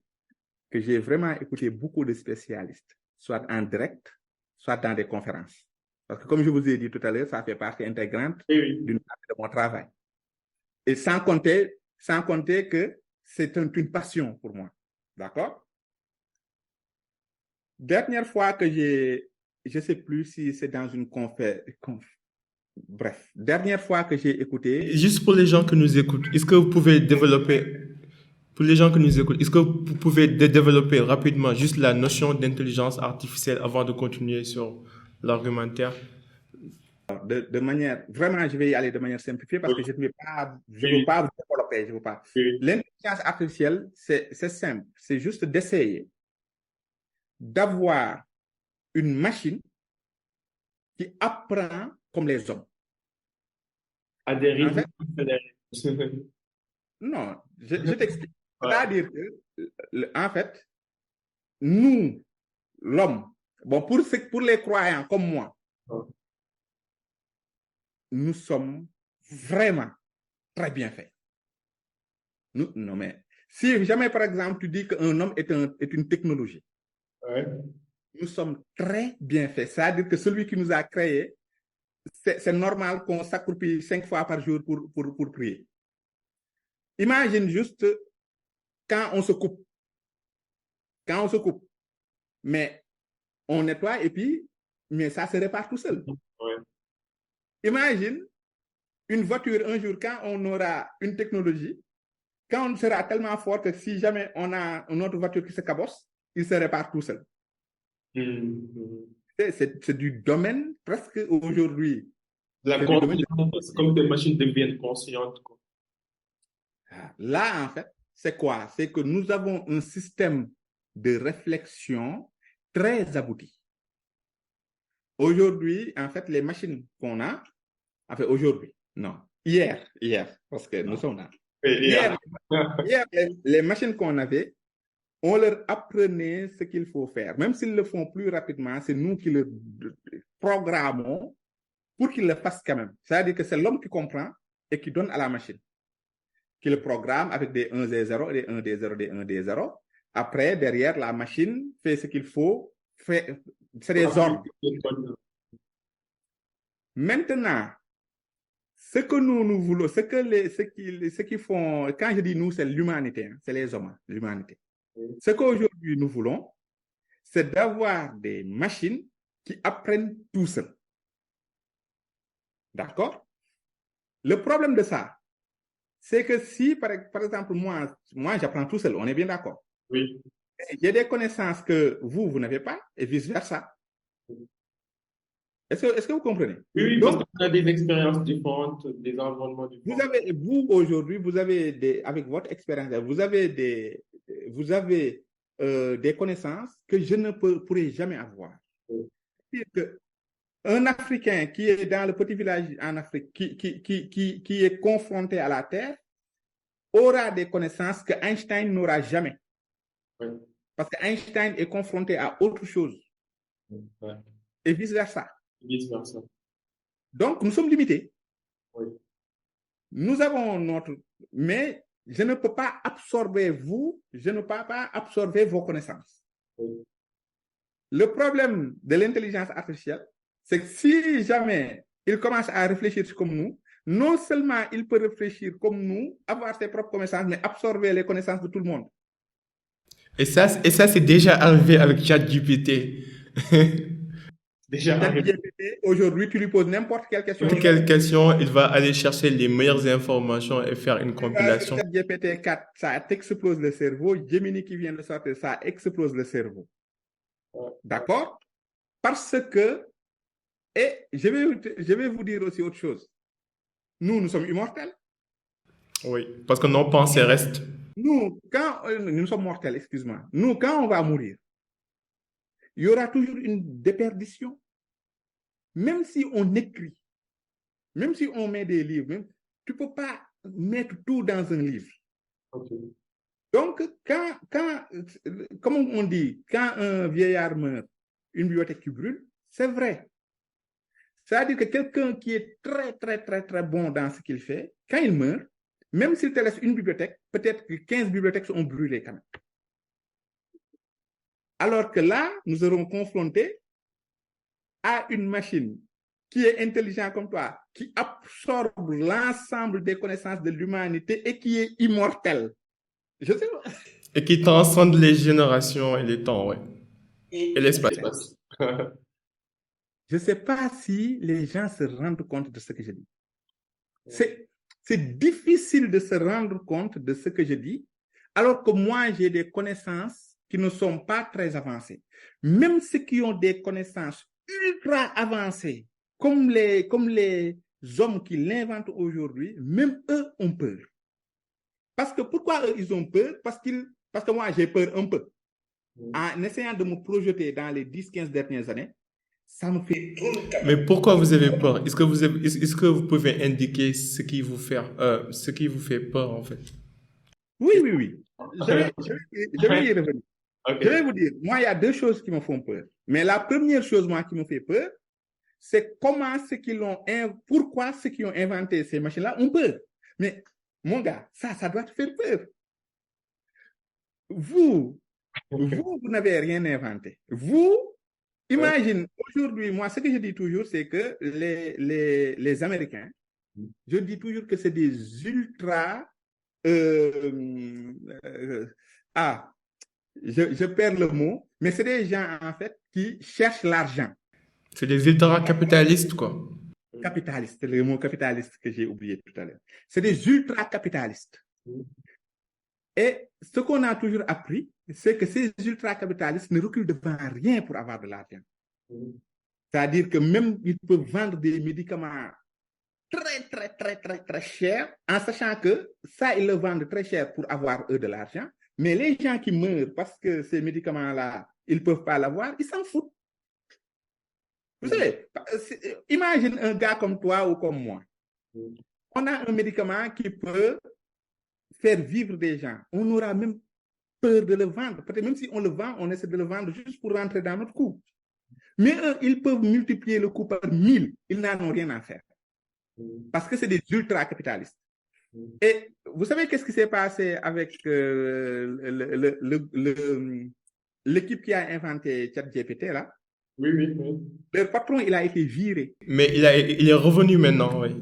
Speaker 1: que j'ai vraiment écouté beaucoup de spécialistes, soit en direct, soit dans des conférences. Parce que comme je vous ai dit tout à l'heure, ça fait partie intégrante d'une partie de mon travail. Et sans compter que c'est une passion pour moi. D'accord? Dernière fois que je ne sais plus si c'est dans une conférence, Bref, dernière fois que j'ai écouté,
Speaker 2: Juste pour les gens qui nous écoutent, est-ce que vous pouvez développer, pour les gens qui nous écoutent, est-ce que vous pouvez développer rapidement juste la notion d'intelligence artificielle avant de continuer sur l'argumentaire?
Speaker 1: de manière, vraiment, je vais y aller de manière simplifiée parce que je ne veux pas, je veux pas vous développer, je veux pas. L'intelligence artificielle, c'est simple, c'est juste d'essayer d'avoir une machine qui apprend comme les hommes.
Speaker 2: À des
Speaker 1: En
Speaker 2: rythmes
Speaker 1: fait,
Speaker 2: accélérés.
Speaker 1: non, je t'explique. C'est-à-dire que, en fait, nous, l'homme, bon, pour les croyants comme moi, nous sommes vraiment très bien faits. Non, mais si jamais, par exemple, tu dis qu'un homme est une technologie,
Speaker 2: Ouais.
Speaker 1: nous sommes très bien faits. C'est-à-dire que celui qui nous a créés, c'est normal qu'on s'accroupisse 5 fois par jour pour prier. Imagine juste quand on se coupe. Quand on se coupe, mais on nettoie et puis, mais ça se répare tout seul.
Speaker 2: Ouais.
Speaker 1: Imagine une voiture un jour, quand on aura une technologie, quand on sera tellement fort que si jamais on a une autre voiture qui se cabosse, il se répare tout seul. C'est du domaine presque aujourd'hui.
Speaker 2: La conscience, comme des machines deviennent conscientes, quoi.
Speaker 1: Là, en fait, c'est quoi? C'est que nous avons un système de réflexion très abouti. Aujourd'hui, en fait, les machines qu'on a, en fait, aujourd'hui, non, hier, parce que nous sommes là. Hier, les machines qu'on avait, on leur apprenait ce qu'il faut faire. Même s'ils le font plus rapidement, c'est nous qui le programmons pour qu'ils le fassent quand même. C'est-à-dire que c'est l'homme qui comprend et qui donne à la machine, qui le programme avec des 1 des 0, des 1 des 0, des 1 des 0. Après, derrière, la machine fait ce qu'il faut. C'est des ordres. Maintenant, ce que nous voulons, ce qui font, quand je dis nous, c'est l'humanité, hein, c'est les hommes, l'humanité. Ce qu'aujourd'hui nous voulons, c'est d'avoir des machines qui apprennent tout seul. D'accord? Le problème de ça, c'est que si, par exemple, moi j'apprends tout seul, on est bien d'accord.
Speaker 2: Oui.
Speaker 1: J'ai des connaissances que vous n'avez pas, et vice-versa. Est-ce que vous comprenez?
Speaker 2: Oui, donc, parce qu'on a des expériences différentes, des environnements différents.
Speaker 1: Vous aujourd'hui, vous avez avec votre expérience, vous avez des connaissances que je ne pourrai jamais avoir. C'est-à-dire que un Africain qui est dans le petit village en Afrique, qui est confronté à la Terre, aura des connaissances que Einstein n'aura jamais.
Speaker 2: Oui.
Speaker 1: Parce que Einstein est confronté à autre chose.
Speaker 2: Oui.
Speaker 1: Et vice-versa.
Speaker 2: Vice-versa.
Speaker 1: Donc, nous sommes limités.
Speaker 2: Oui.
Speaker 1: Nous avons mais je ne peux pas absorber je ne peux pas absorber vos connaissances. Oui. Le problème de l'intelligence artificielle, c'est que si jamais il commence à réfléchir comme nous, non seulement il peut réfléchir comme nous, avoir ses propres connaissances, mais absorber les connaissances de tout le monde.
Speaker 2: Et ça c'est déjà arrivé avec ChatGPT.
Speaker 1: ChatGPT, aujourd'hui, tu lui poses n'importe quelle question.
Speaker 2: N'importe quelle question, il va aller chercher les meilleures informations et faire une compilation.
Speaker 1: ChatGPT 4, ça t'explose le cerveau. Gemini qui vient de sortir, ça explose le cerveau. D'accord? Parce que, et je vais vous dire aussi autre chose. Nous sommes immortels.
Speaker 2: Oui, parce que nos pensées restent.
Speaker 1: Nous sommes mortels, excuse-moi. Nous, quand on va mourir, il y aura toujours une déperdition. Même si on écrit, même si on met des livres, tu ne peux pas mettre tout dans un livre. Okay. Donc, comme on dit, quand un vieillard meurt, une bibliothèque qui brûle, c'est vrai. C'est-à-dire que quelqu'un qui est très, très, très, très bon dans ce qu'il fait, quand il meurt, même s'il te laisse une bibliothèque, peut-être que 15 bibliothèques sont brûlées quand même. Alors que là, nous serons confrontés à une machine qui est intelligente comme toi, qui absorbe l'ensemble des connaissances de l'humanité et qui est immortelle. Je sais pas.
Speaker 2: Et qui transcende les générations et les temps, ouais. Et l'espace.
Speaker 1: je ne sais pas si les gens se rendent compte de ce que je dis. C'est difficile de se rendre compte de ce que je dis, alors que moi, j'ai des connaissances qui ne sont pas très avancées. Même ceux qui ont des connaissances ultra avancées, comme les hommes qui l'inventent aujourd'hui, même eux ont peur. Parce que pourquoi eux, ils ont peur? Parce que moi, j'ai peur un peu. En essayant de me projeter dans les 10-15 dernières années, ça me fait trop le cas.
Speaker 2: Mais pourquoi vous avez peur? Est-ce que vous pouvez indiquer ce qui vous fait peur, en fait?
Speaker 1: Oui. Je vais y revenir.
Speaker 2: Ok.
Speaker 1: Je vais vous dire, moi, il y a deux choses qui me font peur. Mais la première chose, moi, qui me fait peur, c'est pourquoi ceux qui ont inventé ces machines-là ont peur. Mais, mon gars, ça doit te faire peur. Vous n'avez rien inventé. Imagine, aujourd'hui, moi, ce que je dis toujours, c'est que les Américains, je dis toujours que c'est des ultra... je perds le mot, mais c'est des gens, en fait, qui cherchent l'argent.
Speaker 2: C'est des ultra-capitalistes, quoi.
Speaker 1: Capitalistes, c'est le mot capitaliste que j'ai oublié tout à l'heure. C'est des ultra-capitalistes. Et ce qu'on a toujours appris, c'est que ces ultra-capitalistes ne reculent devant rien pour avoir de l'argent. C'est-à-dire que même ils peuvent vendre des médicaments très chers, en sachant que ça, ils le vendent très cher pour avoir, eux, de l'argent. Mais les gens qui meurent parce que ces médicaments-là, ils ne peuvent pas l'avoir, ils s'en foutent. Vous savez, imagine un gars comme toi ou comme moi. On a un médicament qui peut faire vivre des gens. On aura même peur de le vendre. Peut-être même si on le vend, on essaie de le vendre juste pour rentrer dans notre coût. Mais eux, ils peuvent multiplier le coût par 1000. Ils n'en ont rien à faire. Parce que c'est des ultra-capitalistes. Et vous savez qu'est-ce qui s'est passé avec l'équipe qui a inventé ChatGPT, là?
Speaker 2: Oui.
Speaker 1: Leur patron, il a été viré.
Speaker 2: Mais il est revenu maintenant, oui.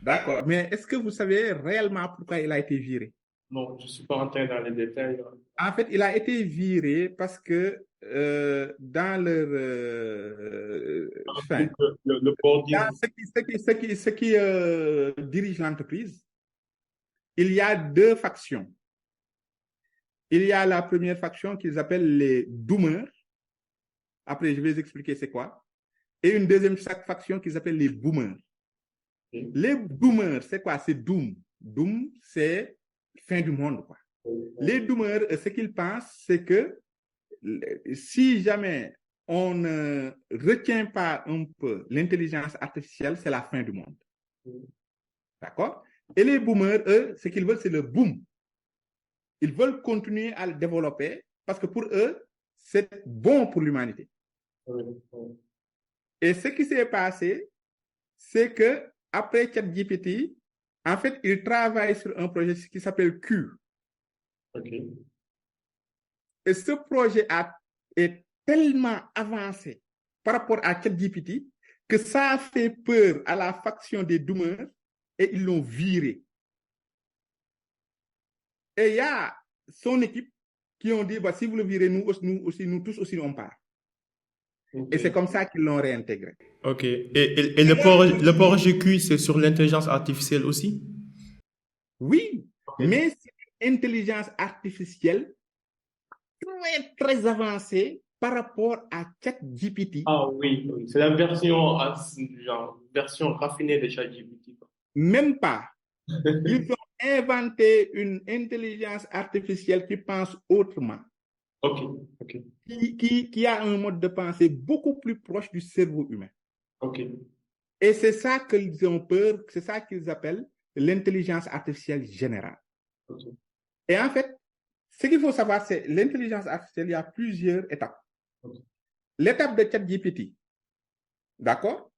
Speaker 1: D'accord. Mais est-ce que vous savez réellement pourquoi il a été viré?
Speaker 2: Non, je ne suis pas rentré dans les détails.
Speaker 1: En fait, il a été viré parce que dans leur...
Speaker 2: Le board
Speaker 1: dans ceux qui dirigent l'entreprise, il y a deux factions. Il y a la première faction qu'ils appellent les doomers. Après, je vais vous expliquer c'est quoi. Et une deuxième faction qu'ils appellent les boomers. Les doomers, c'est quoi? C'est doom. Doom, c'est fin du monde, quoi. Les doomers, ce qu'ils pensent, c'est que si jamais on ne retient pas un peu l'intelligence artificielle, c'est la fin du monde. D'accord? Et les boomers, eux, ce qu'ils veulent, c'est le boom. Ils veulent continuer à le développer parce que pour eux, c'est bon pour l'humanité. Et ce qui s'est passé, c'est que après ChatGPT, en fait, ils travaillent sur un projet qui s'appelle Q.
Speaker 2: Okay.
Speaker 1: Et ce projet est tellement avancé par rapport à ChatGPT que ça a fait peur à la faction des doomers et ils l'ont viré. Et il y a son équipe qui ont dit, bah, si vous le virez, nous tous aussi, on part. Okay. Et c'est comme ça qu'ils l'ont réintégré.
Speaker 2: Ok. Et le projet Q, c'est sur l'intelligence artificielle aussi?
Speaker 1: Oui, okay. Mais c'est une intelligence artificielle très avancée par rapport à ChatGPT.
Speaker 2: Ah oui. C'est la version raffinée de ChatGPT.
Speaker 1: Même pas. Ils ont inventé une intelligence artificielle qui pense autrement.
Speaker 2: Ok.
Speaker 1: Qui a un mode de pensée beaucoup plus proche du cerveau humain.
Speaker 2: Ok.
Speaker 1: Et c'est ça qu'ils ont peur, c'est ça qu'ils appellent l'intelligence artificielle générale.
Speaker 2: Okay.
Speaker 1: Et en fait, ce qu'il faut savoir, c'est l'intelligence artificielle, il y a plusieurs étapes. Okay. L'étape de ChatGPT, d'accord?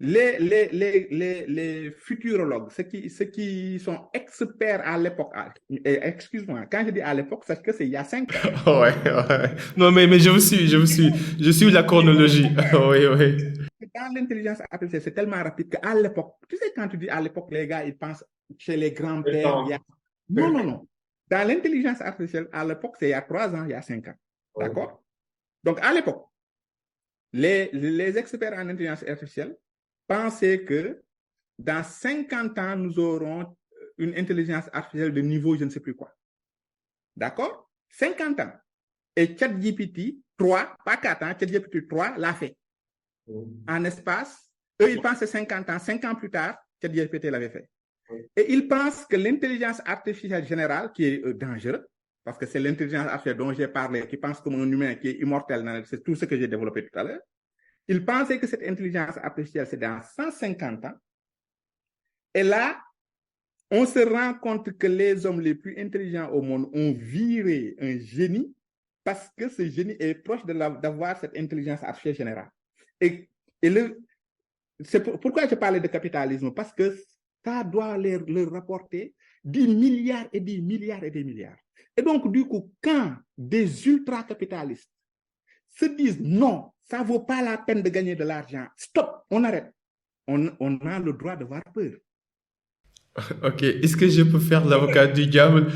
Speaker 1: Les futurologues, ceux qui sont experts à l'époque, excuse-moi, quand je dis à l'époque, c'est que c'est il y a 5 ans.
Speaker 2: Ouais. Non, mais je vous suis la chronologie. Oui.
Speaker 1: Dans l'intelligence artificielle, c'est tellement rapide qu'à l'époque, tu sais, quand tu dis à l'époque, les gars, ils pensent chez les grands-pères. Non. Dans l'intelligence artificielle, à l'époque, c'est il y a 3 ans, il y a 5 ans. D'accord? Donc, à l'époque, les experts en intelligence artificielle pensaient que dans 50 ans, nous aurons une intelligence artificielle de niveau je ne sais plus quoi. D'accord? 50 ans. Et ChatGPT 3, pas 4 ans, ChatGPT 3 l'a fait. En espace, eux, ils pensent 50 ans. 5 ans plus tard, ChatGPT l'avait fait. Et ils pensent que l'intelligence artificielle générale, qui est dangereuse, parce que c'est l'intelligence artificielle dont j'ai parlé, qui pense comme un humain, qui est immortel, c'est tout ce que j'ai développé tout à l'heure. Ils pensaient que cette intelligence artificielle, c'est dans 150 ans. Et là, on se rend compte que les hommes les plus intelligents au monde ont viré un génie parce que ce génie est proche d'avoir cette intelligence artificielle générale. Et c'est pourquoi je parlais de capitalisme, parce que ça doit leur rapporter des milliards et des milliards et des milliards. Et donc, du coup, quand des ultra-capitalistes se disent non, ça ne vaut pas la peine de gagner de l'argent, stop, on arrête. On a le droit d'avoir peur.
Speaker 2: Ok, est-ce que je peux faire l'avocat du diable?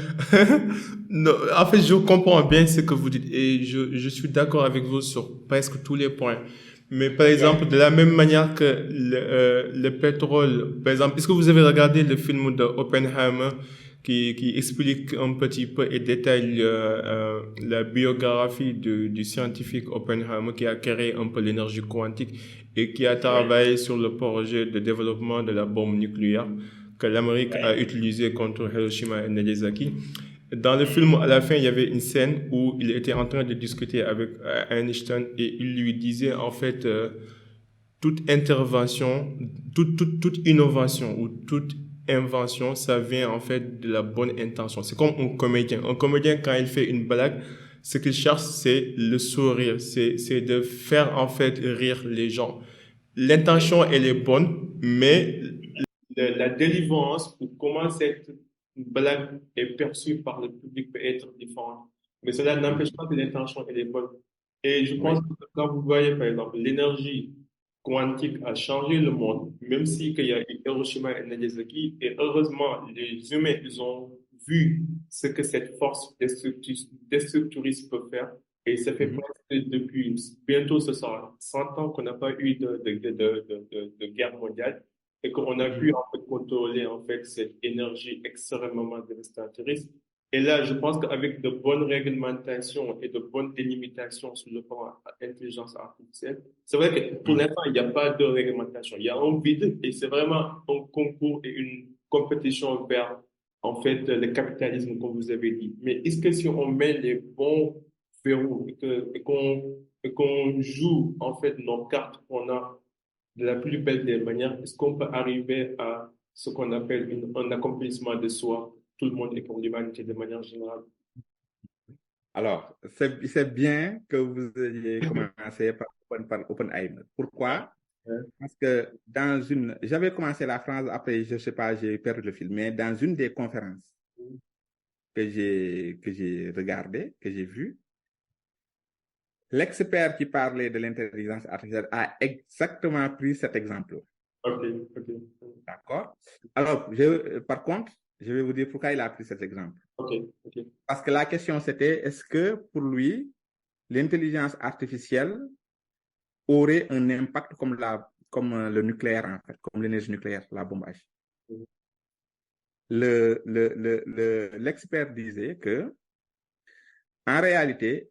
Speaker 2: Non, en fait, je comprends bien ce que vous dites et je suis d'accord avec vous sur presque tous les points. Mais par exemple, de la même manière que le pétrole, par exemple, est-ce que vous avez regardé le film de Oppenheimer qui explique un petit peu et détaille la biographie du scientifique Oppenheimer qui a créé un peu l'énergie quantique et qui a travaillé sur le projet de développement de la bombe nucléaire que l'Amérique a utilisé contre Hiroshima et Nagasaki. Dans le film, à la fin, il y avait une scène où il était en train de discuter avec Einstein et il lui disait en fait toute intervention, toute innovation ou toute invention, ça vient en fait de la bonne intention. C'est comme un comédien. Un comédien, quand il fait une blague, ce qu'il cherche, c'est le sourire, c'est de faire en fait rire les gens. L'intention, elle est bonne, mais la délivrance ou comment cette blague est perçue par le public peut être différente. Mais cela n'empêche pas que l'intention elle est bonne. Et je pense que quand vous voyez, par exemple, l'énergie quantique a changé le monde, même si qu'il y a eu Hiroshima et Nagasaki, et heureusement, les humains, ils ont vu ce que cette force destructrice peut faire. Et ça fait presque depuis bientôt ce sera 100 ans qu'on n'a pas eu de guerre mondiale et qu'on a pu en fait contrôler en fait cette énergie extrêmement dévastatrice. Et là, je pense qu'avec de bonnes réglementations et de bonnes délimitations sur le plan intelligence artificielle, c'est vrai que pour l'instant, il n'y a pas de réglementation. Il y a un vide et c'est vraiment un concours et une compétition vers en fait le capitalisme, comme vous avez dit. Mais est-ce que si on met les bons verrous et qu'on joue en fait nos cartes qu'on a de la plus belle des manières, est-ce qu'on peut arriver à ce qu'on appelle un accomplissement de soi, tout le monde et pour l'humanité de manière générale?
Speaker 1: Alors, c'est bien que vous ayez commencé par Oppenheimer. Pourquoi? Parce que j'avais commencé la phrase, après, je ne sais pas, j'ai perdu le fil, mais dans une des conférences que j'ai regardées, que j'ai vues, l'expert qui parlait de l'intelligence artificielle a exactement pris cet exemple.
Speaker 2: Ok.
Speaker 1: D'accord? Alors, par contre, je vais vous dire pourquoi il a pris cet exemple.
Speaker 2: Ok.
Speaker 1: Parce que la question, c'était, est-ce que pour lui, l'intelligence artificielle aurait un impact comme le nucléaire, en fait, comme l'énergie nucléaire, la bombe H? L'expert disait que, en réalité,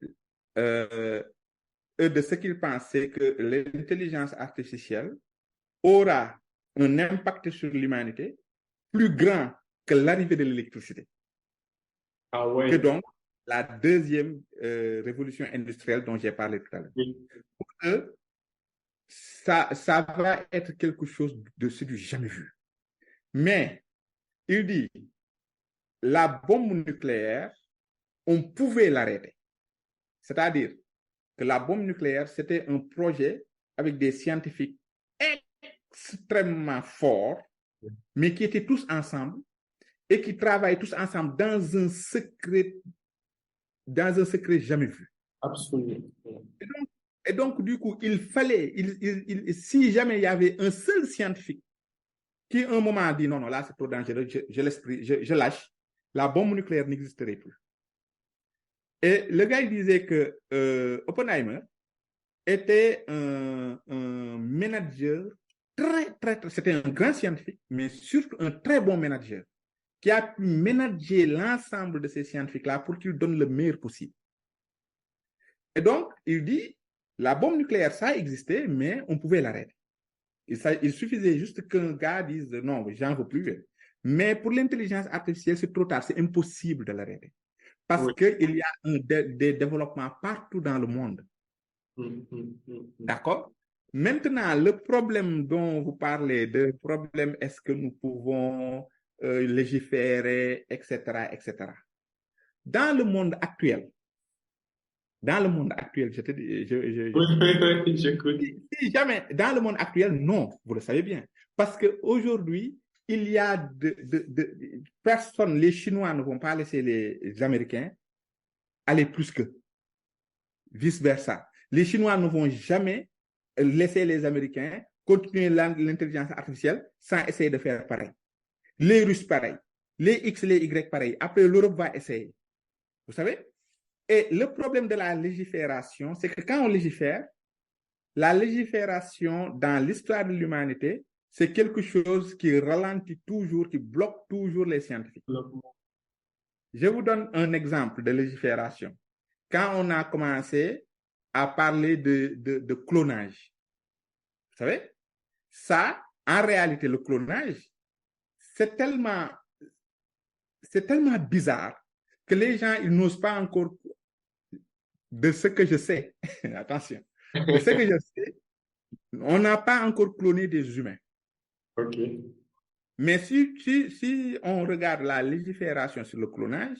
Speaker 1: de ce qu'il pense, c'est que l'intelligence artificielle aura un impact sur l'humanité plus grand que l'arrivée de l'électricité.
Speaker 2: Ah ouais.
Speaker 1: Que donc la deuxième révolution industrielle dont j'ai parlé tout à l'heure. Pour eux, ça va être quelque chose de ce du jamais vu. Mais il dit, la bombe nucléaire, on pouvait l'arrêter. C'est-à-dire que la bombe nucléaire, c'était un projet avec des scientifiques extrêmement forts, mais qui étaient tous ensemble et qui travaillent tous ensemble dans un secret jamais vu.
Speaker 2: Absolument.
Speaker 1: Et donc, du coup, il fallait, si jamais il y avait un seul scientifique qui, à un moment, a dit non, là, c'est trop dangereux, je lâche, la bombe nucléaire n'existerait plus. Et le gars, il disait que Oppenheimer, était un manager c'était un grand scientifique, mais surtout un très bon manager, qui a pu manager l'ensemble de ces scientifiques-là pour qu'ils donnent le meilleur possible. Et donc, il dit, la bombe nucléaire, ça existait, mais on pouvait l'arrêter. Il suffisait juste qu'un gars dise, non, j'en veux plus. Mais pour l'intelligence artificielle, c'est trop tard, c'est impossible de l'arrêter. Parce qu'il y a des développements partout dans le monde. D'accord? Maintenant, le problème dont vous parlez, le problème, est-ce que nous pouvons légiférer, etc., etc. Dans le monde actuel, je te dis,
Speaker 2: J'écoute.
Speaker 1: si jamais, dans le monde actuel, non, vous le savez bien. Parce qu'aujourd'hui, il y a de personnes, les Chinois ne vont pas laisser les Américains aller plus qu'eux. Vice-versa. Les Chinois ne vont jamais laisser les Américains continuer l'intelligence artificielle sans essayer de faire pareil. Les Russes, pareil. Les X, les Y, pareil. Après, l'Europe va essayer. Vous savez? Et le problème de la légifération, c'est que quand on légifère, la légifération dans l'histoire de l'humanité, c'est quelque chose qui ralentit toujours, qui bloque toujours les scientifiques. Je vous donne un exemple de légifération. Quand on a commencé à parler de clonage, vous savez, ça, en réalité, le clonage, c'est tellement bizarre que les gens, ils n'osent pas encore, de ce que je sais, attention, de ce que je sais, on n'a pas encore cloné des humains.
Speaker 2: Ok.
Speaker 1: Mais si on regarde la légifération sur le clonage,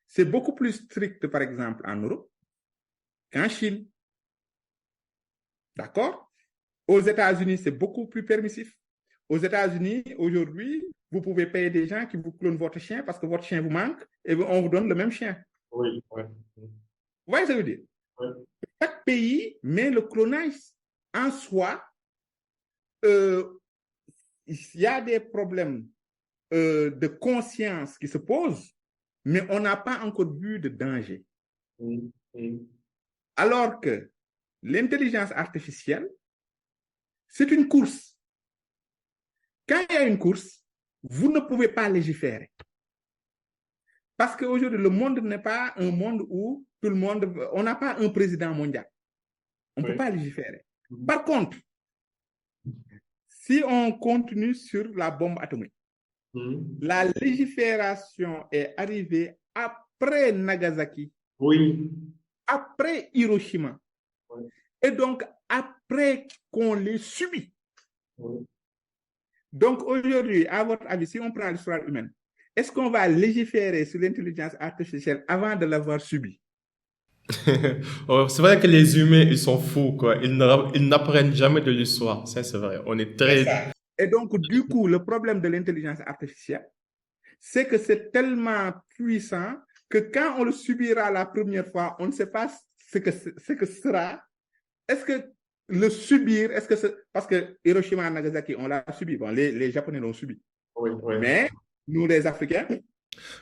Speaker 1: c'est beaucoup plus strict, par exemple, en Europe qu'en Chine. D'accord? Aux États-Unis, c'est beaucoup plus permissif. Aux États-Unis, aujourd'hui, vous pouvez payer des gens qui vous clonent votre chien parce que votre chien vous manque et on vous donne le même chien.
Speaker 2: Oui, oui.
Speaker 1: Vous voyez ce que je veux dire?
Speaker 2: Oui.
Speaker 1: Chaque pays met le clonage en soi. Il y a des problèmes de conscience qui se posent, mais on n'a pas encore vu de danger. Alors que l'intelligence artificielle, c'est une course. Quand il y a une course, vous ne pouvez pas légiférer. Parce qu'aujourd'hui, le monde n'est pas un monde où tout le monde... On n'a pas un président mondial. On ne peut pas légiférer. Par contre, si on continue sur la bombe atomique, la légifération est arrivée après Nagasaki, après Hiroshima, et donc après qu'on l'ait subi. Donc aujourd'hui, à votre avis, si on prend l'histoire humaine, est-ce qu'on va légiférer sur l'intelligence artificielle avant de l'avoir subi?
Speaker 2: C'est vrai que les humains, ils sont fous, quoi. Ils n'apprennent jamais de l'histoire. Ça, c'est vrai. On est très...
Speaker 1: Et donc, du coup, le problème de l'intelligence artificielle, c'est que c'est tellement puissant que quand on le subira la première fois, on ne sait pas ce que sera. Est-ce que le subir, est-ce que c'est... Parce que Hiroshima et Nagasaki, on l'a subi. Bon, les Japonais l'ont subi.
Speaker 2: Oui.
Speaker 1: Mais nous, les Africains...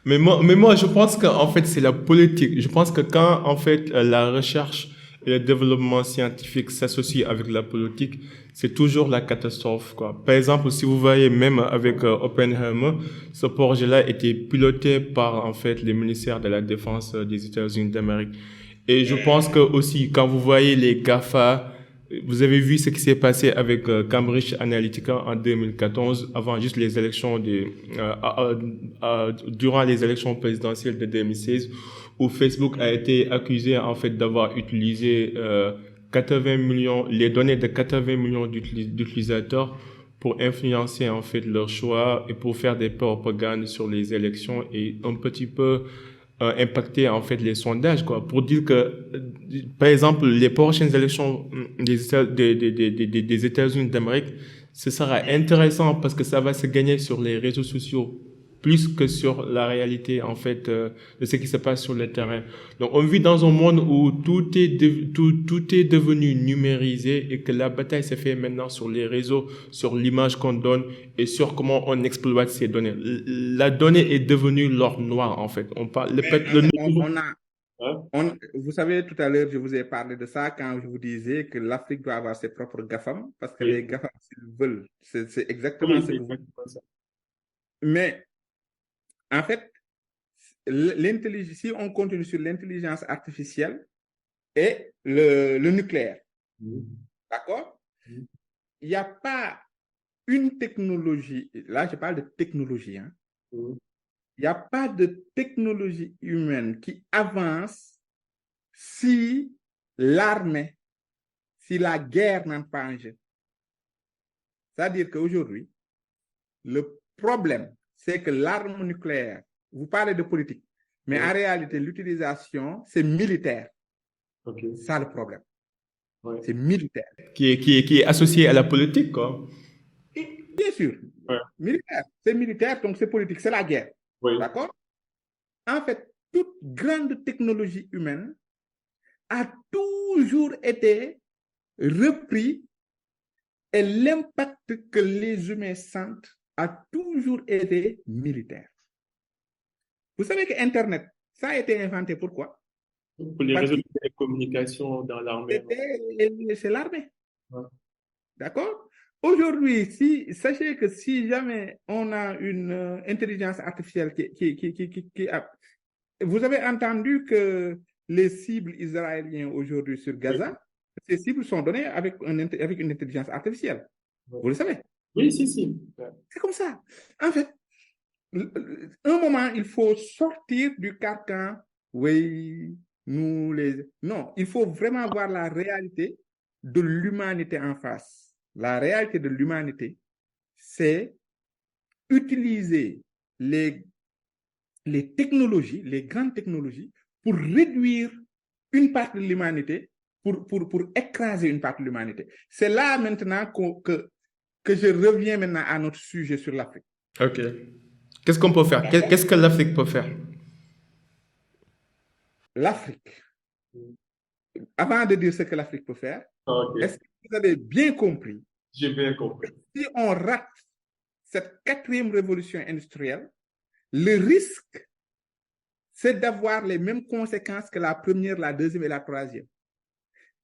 Speaker 2: Mais moi, je pense qu'en fait, c'est la politique. Je pense que quand, en fait, la recherche et le développement scientifique s'associent avec la politique, c'est toujours la catastrophe, quoi. Par exemple, si vous voyez, même avec Oppenheimer, ce projet-là était piloté par, en fait, les ministères de la Défense des États-Unis d'Amérique. Et je pense que aussi, quand vous voyez les GAFA, vous avez vu ce qui s'est passé avec Cambridge Analytica en 2014, avant juste les élections durant les élections présidentielles de 2016, où Facebook a été accusé en fait d'avoir utilisé 80 millions, les données de 80 millions d'utilisateurs pour influencer en fait leur choix et pour faire des propagandes sur les élections et un petit peu impacter en fait les sondages, quoi, pour dire que par exemple les prochaines élections des États-Unis d'Amérique, ce sera intéressant parce que ça va se gagner sur les réseaux sociaux plus que sur la réalité en fait de ce qui se passe sur le terrain. Donc on vit dans un monde où tout est devenu numérisé et que la bataille se fait maintenant sur les réseaux, sur l'image qu'on donne et sur comment on exploite ces données. La donnée est devenue l'or noir en fait. On parle
Speaker 1: Vous savez, tout à l'heure, je vous ai parlé de ça quand je vous disais que l'Afrique doit avoir ses propres GAFAM, parce que
Speaker 2: Oui.
Speaker 1: les GAFAM, s'ils veulent, c'est exactement
Speaker 2: Oui,
Speaker 1: ce
Speaker 2: c'est
Speaker 1: que vous...
Speaker 2: exactement ça.
Speaker 1: Mais en fait, si on continue sur l'intelligence artificielle et le nucléaire, d'accord?
Speaker 2: Mhm.
Speaker 1: Il n'y a pas une technologie, là je parle de technologie, hein.
Speaker 2: Mhm.
Speaker 1: Il n'y a pas de technologie humaine qui avance si l'armée, si la guerre n'entre pas en jeu. C'est-à-dire qu'aujourd'hui, le problème, c'est que l'arme nucléaire, vous parlez de politique, mais en réalité, l'utilisation, c'est militaire.
Speaker 2: Okay.
Speaker 1: C'est ça le problème.
Speaker 2: Ouais.
Speaker 1: C'est militaire.
Speaker 2: Qui est associé à la politique, quoi.
Speaker 1: Bien sûr,
Speaker 2: Ouais.
Speaker 1: militaire. C'est militaire, donc c'est politique, c'est la guerre.
Speaker 2: Oui.
Speaker 1: D'accord? En fait, toute grande technologie humaine a toujours été repris et l'impact que les humains sentent a toujours été militaire. Vous savez que Internet, ça a été inventé pourquoi?
Speaker 2: Pour les
Speaker 1: Parce
Speaker 2: réseaux
Speaker 1: que
Speaker 2: de communication dans l'armée.
Speaker 1: c'est l'armée.
Speaker 2: Ouais.
Speaker 1: D'accord? Aujourd'hui, sachez que si jamais on a une intelligence artificielle qui a... Vous avez entendu que les cibles israéliennes aujourd'hui sur Gaza, ces cibles sont données avec une intelligence artificielle.
Speaker 2: Ouais.
Speaker 1: Vous le savez?
Speaker 2: Oui, si. Ouais.
Speaker 1: C'est comme ça. En fait, un moment, il faut sortir du carcan. Oui, nous les... Non, il faut vraiment voir la réalité de l'humanité en face. La réalité de l'humanité, c'est utiliser les technologies, les grandes technologies, pour réduire une partie de l'humanité, pour écraser une partie de l'humanité. C'est là maintenant que je reviens maintenant à notre sujet sur l'Afrique.
Speaker 2: Ok. Qu'est-ce qu'on peut faire? Qu'est-ce que l'Afrique peut faire?
Speaker 1: L'Afrique. Avant de dire ce que l'Afrique peut faire, est-ce que vous avez bien compris?
Speaker 2: J'ai bien compris.
Speaker 1: Si on rate cette 4e révolution industrielle, le risque, c'est d'avoir les mêmes conséquences que la 1re, la 2e et la 3e.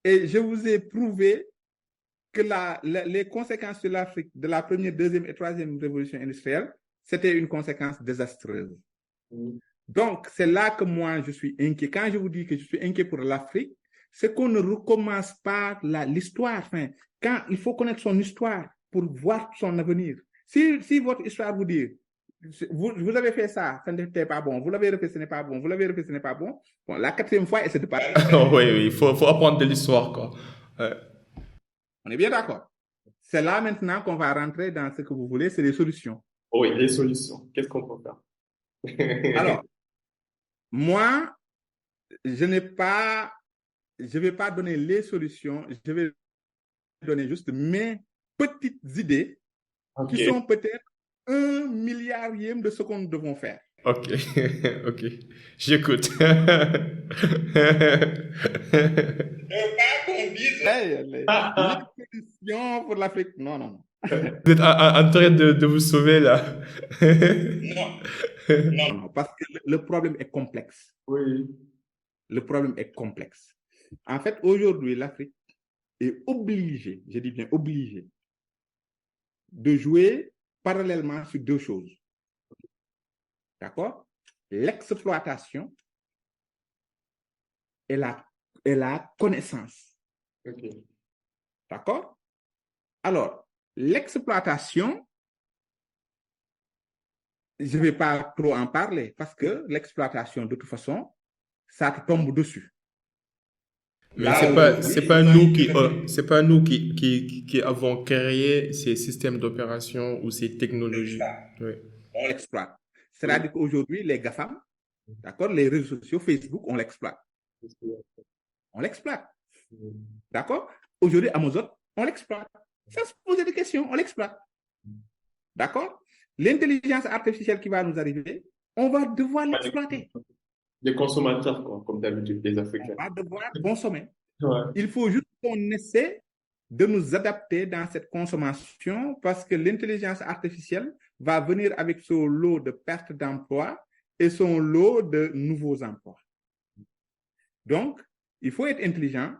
Speaker 1: Et je vous ai prouvé que les conséquences sur l'Afrique de la 1re, 2e et 3e révolution industrielle, c'était une conséquence désastreuse. Donc, c'est là que moi, je suis inquiet. Quand je vous dis que je suis inquiet pour l'Afrique, c'est qu'on ne recommence pas l'histoire. Enfin, quand il faut connaître son histoire pour voir son avenir. Si votre histoire vous dit, vous avez fait ça, ça n'était pas bon, vous l'avez refait, ce n'est pas bon, vous l'avez refait, ce n'est pas bon, bon, la 4e fois, c'est de pas.
Speaker 2: Oui, il faut apprendre de l'histoire, quoi.
Speaker 1: On est bien d'accord. C'est là maintenant qu'on va rentrer dans ce que vous voulez, c'est les solutions.
Speaker 2: Oui, les solutions. Qu'est-ce qu'on peut faire?
Speaker 1: Alors, moi, je ne vais pas donner les solutions, je vais donner juste mes petites idées qui sont peut-être 1 milliardième de ce que nous devons faire.
Speaker 2: Ok, ok. J'écoute.
Speaker 1: Les solutions pour l'Afrique, non.
Speaker 2: Vous êtes en train de vous sauver là.
Speaker 1: Non, parce que le problème est complexe.
Speaker 2: Oui.
Speaker 1: Le problème est complexe. En fait, aujourd'hui, l'Afrique est obligée, je dis bien obligée, de jouer parallèlement sur 2 choses. D'accord? L'exploitation et la connaissance.
Speaker 2: Okay.
Speaker 1: D'accord? Alors, l'exploitation, je ne vais pas trop en parler parce que l'exploitation, de toute façon, ça te tombe dessus.
Speaker 2: Mais c'est pas nous qui avons créé ces systèmes d'opération ou ces technologies. Oui.
Speaker 1: On l'exploite. C'est-à-dire qu'aujourd'hui, les GAFAM, d'accord, les réseaux sociaux, Facebook, on l'exploite. On l'exploite. D'accord? Aujourd'hui, Amazon, on l'exploite. Sans se poser de questions, on l'exploite. D'accord? L'intelligence artificielle qui va nous arriver, on va devoir l'exploiter.
Speaker 2: Les consommateurs, quoi, comme d'habitude, les Africains.
Speaker 1: On va devoir consommer.
Speaker 2: Ouais.
Speaker 1: Il faut juste qu'on essaie de nous adapter dans cette consommation parce que l'intelligence artificielle va venir avec son lot de pertes d'emplois et son lot de nouveaux emplois. Donc, il faut être intelligent.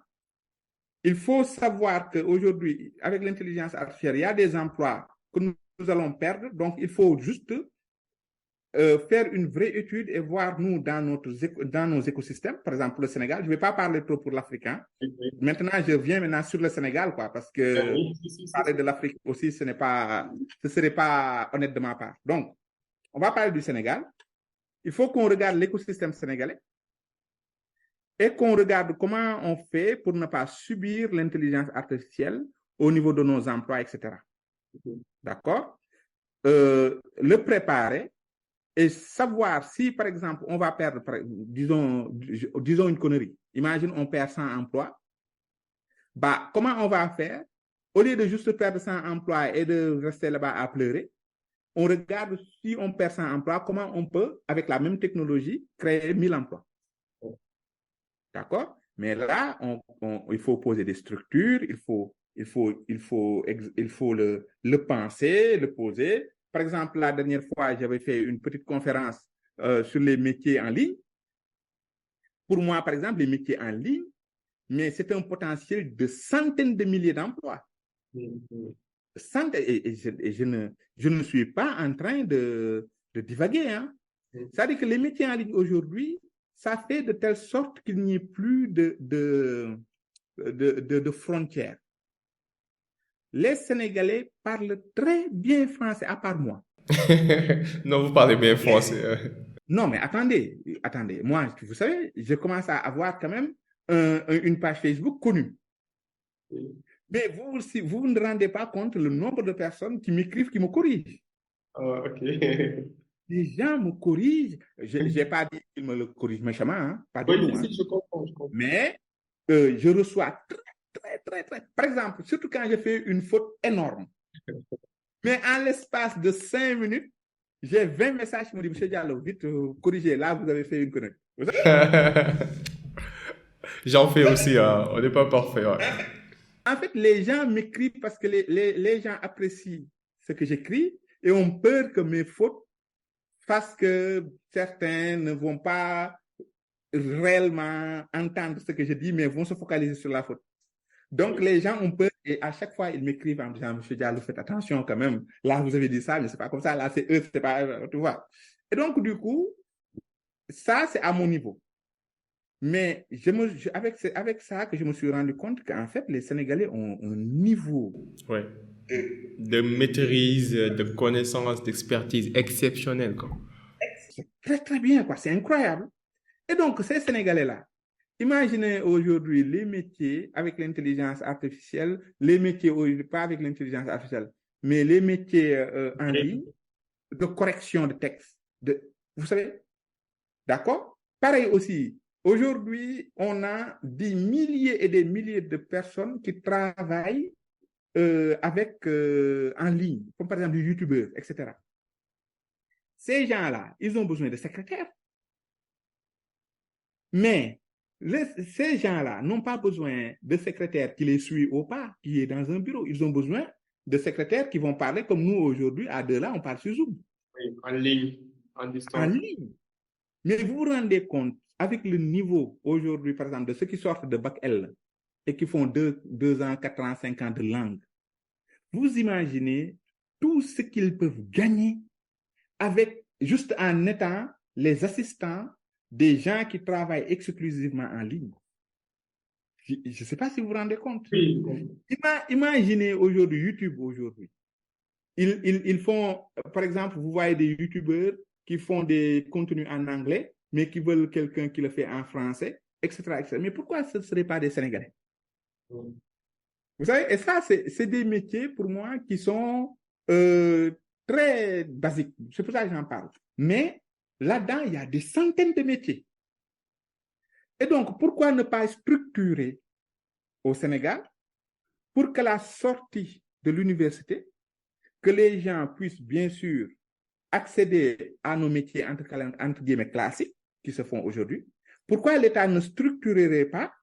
Speaker 1: Il faut savoir qu'aujourd'hui, avec l'intelligence artificielle, il y a des emplois que nous allons perdre. Donc, il faut juste faire une vraie étude et voir, nous, dans nos écosystèmes. Par exemple, le Sénégal, je ne vais pas parler trop pour l'Africain. Maintenant, je reviens maintenant sur le Sénégal, quoi, parce que parler de l'Afrique aussi, ce serait pas honnête de ma part. Donc, on va parler du Sénégal. Il faut qu'on regarde l'écosystème sénégalais et qu'on regarde comment on fait pour ne pas subir l'intelligence artificielle au niveau de nos emplois, etc. D'accord? Le préparer et savoir si, par exemple, on va perdre, disons une connerie. Imagine, on perd 100 emplois. Bah, comment on va faire? Au lieu de juste perdre 100 emplois et de rester là-bas à pleurer, on regarde si on perd 100 emplois, comment on peut, avec la même technologie, créer 1000 emplois. D'accord? Mais là, il faut poser des structures, il faut le penser, le poser. Par exemple, la dernière fois, j'avais fait une petite conférence sur les métiers en ligne. Pour moi, par exemple, les métiers en ligne, mais c'est un potentiel de centaines de milliers d'emplois. Et je ne suis pas en train de divaguer. Hein. C'est-à-dire que les métiers en ligne aujourd'hui, ça fait de telle sorte qu'il n'y ait plus de frontières. Les Sénégalais parlent très bien français, à part moi.
Speaker 2: Non, vous parlez bien français.
Speaker 1: Non, mais attendez. Moi, vous savez, je commence à avoir quand même une page Facebook connue. Mais vous ne rendez pas compte le nombre de personnes qui m'écrivent, qui me corrigent.
Speaker 2: OK.
Speaker 1: Les gens me corrigent. Je n'ai pas dit qu'ils me le corrigent méchamment, hein? Pas du tout. Hein?
Speaker 2: Je comprends.
Speaker 1: Mais je reçois très. Par exemple, surtout quand je fais une faute énorme. Mais en l'espace de 5 minutes, j'ai 20 messages qui me disent, Monsieur Diallo, vite, corrigez, là, vous avez fait une connerie.
Speaker 2: J'en fais aussi, on n'est pas parfait. Ouais.
Speaker 1: En fait, les gens m'écrivent parce que les gens apprécient ce que j'écris et ont peur que mes fautes fassent que certains ne vont pas réellement entendre ce que je dis, mais vont se focaliser sur la faute. Donc, les gens ont peur et à chaque fois, ils m'écrivent en me disant, Monsieur Diallo, faites attention quand même. Là, vous avez dit ça, mais c'est pas comme ça. Là, c'est eux, c'est pas, tu vois. Et donc, du coup, ça, c'est à mon niveau. Mais avec ça que je me suis rendu compte qu'en fait, les Sénégalais ont un niveau
Speaker 2: de maîtrise, de connaissance, d'expertise exceptionnelle. Quoi.
Speaker 1: C'est très bien, quoi. C'est incroyable. Et donc, ces Sénégalais-là, imaginez aujourd'hui les métiers avec l'intelligence artificielle, les métiers aujourd'hui, pas avec l'intelligence artificielle, mais les métiers en ligne, de correction de texte. Vous savez? D'accord? Pareil aussi. Aujourd'hui, on a des milliers et des milliers de personnes qui travaillent en ligne, comme par exemple les youtubeurs, etc. Ces gens-là, ils ont besoin de secrétaires. Mais ces gens-là n'ont pas besoin de secrétaires qui les suivent au pas, qui est dans un bureau. Ils ont besoin de secrétaires qui vont parler comme nous aujourd'hui, à deux là, on parle sur Zoom.
Speaker 2: Oui, en ligne, en distance.
Speaker 1: En ligne. Mais vous vous rendez compte, avec le niveau aujourd'hui, par exemple, de ceux qui sortent de Bac L et qui font 2 ans, 4 ans, 5 ans de langue, vous imaginez tout ce qu'ils peuvent gagner juste en étant les assistants des gens qui travaillent exclusivement en ligne. Je ne sais pas si vous vous rendez compte.
Speaker 2: Oui.
Speaker 1: Imaginez aujourd'hui, YouTube aujourd'hui. Ils font, par exemple, vous voyez des YouTubeurs qui font des contenus en anglais, mais qui veulent quelqu'un qui le fait en français, etc. Mais pourquoi ce ne seraient pas des Sénégalais? Vous savez, et ça, c'est des métiers pour moi qui sont très basiques. C'est pour ça que j'en parle. Mais là-dedans, il y a des centaines de métiers. Et donc, pourquoi ne pas structurer au Sénégal pour que la sortie de l'université, que les gens puissent bien sûr accéder à nos métiers entre guillemets classiques qui se font aujourd'hui, pourquoi l'État ne structurerait pas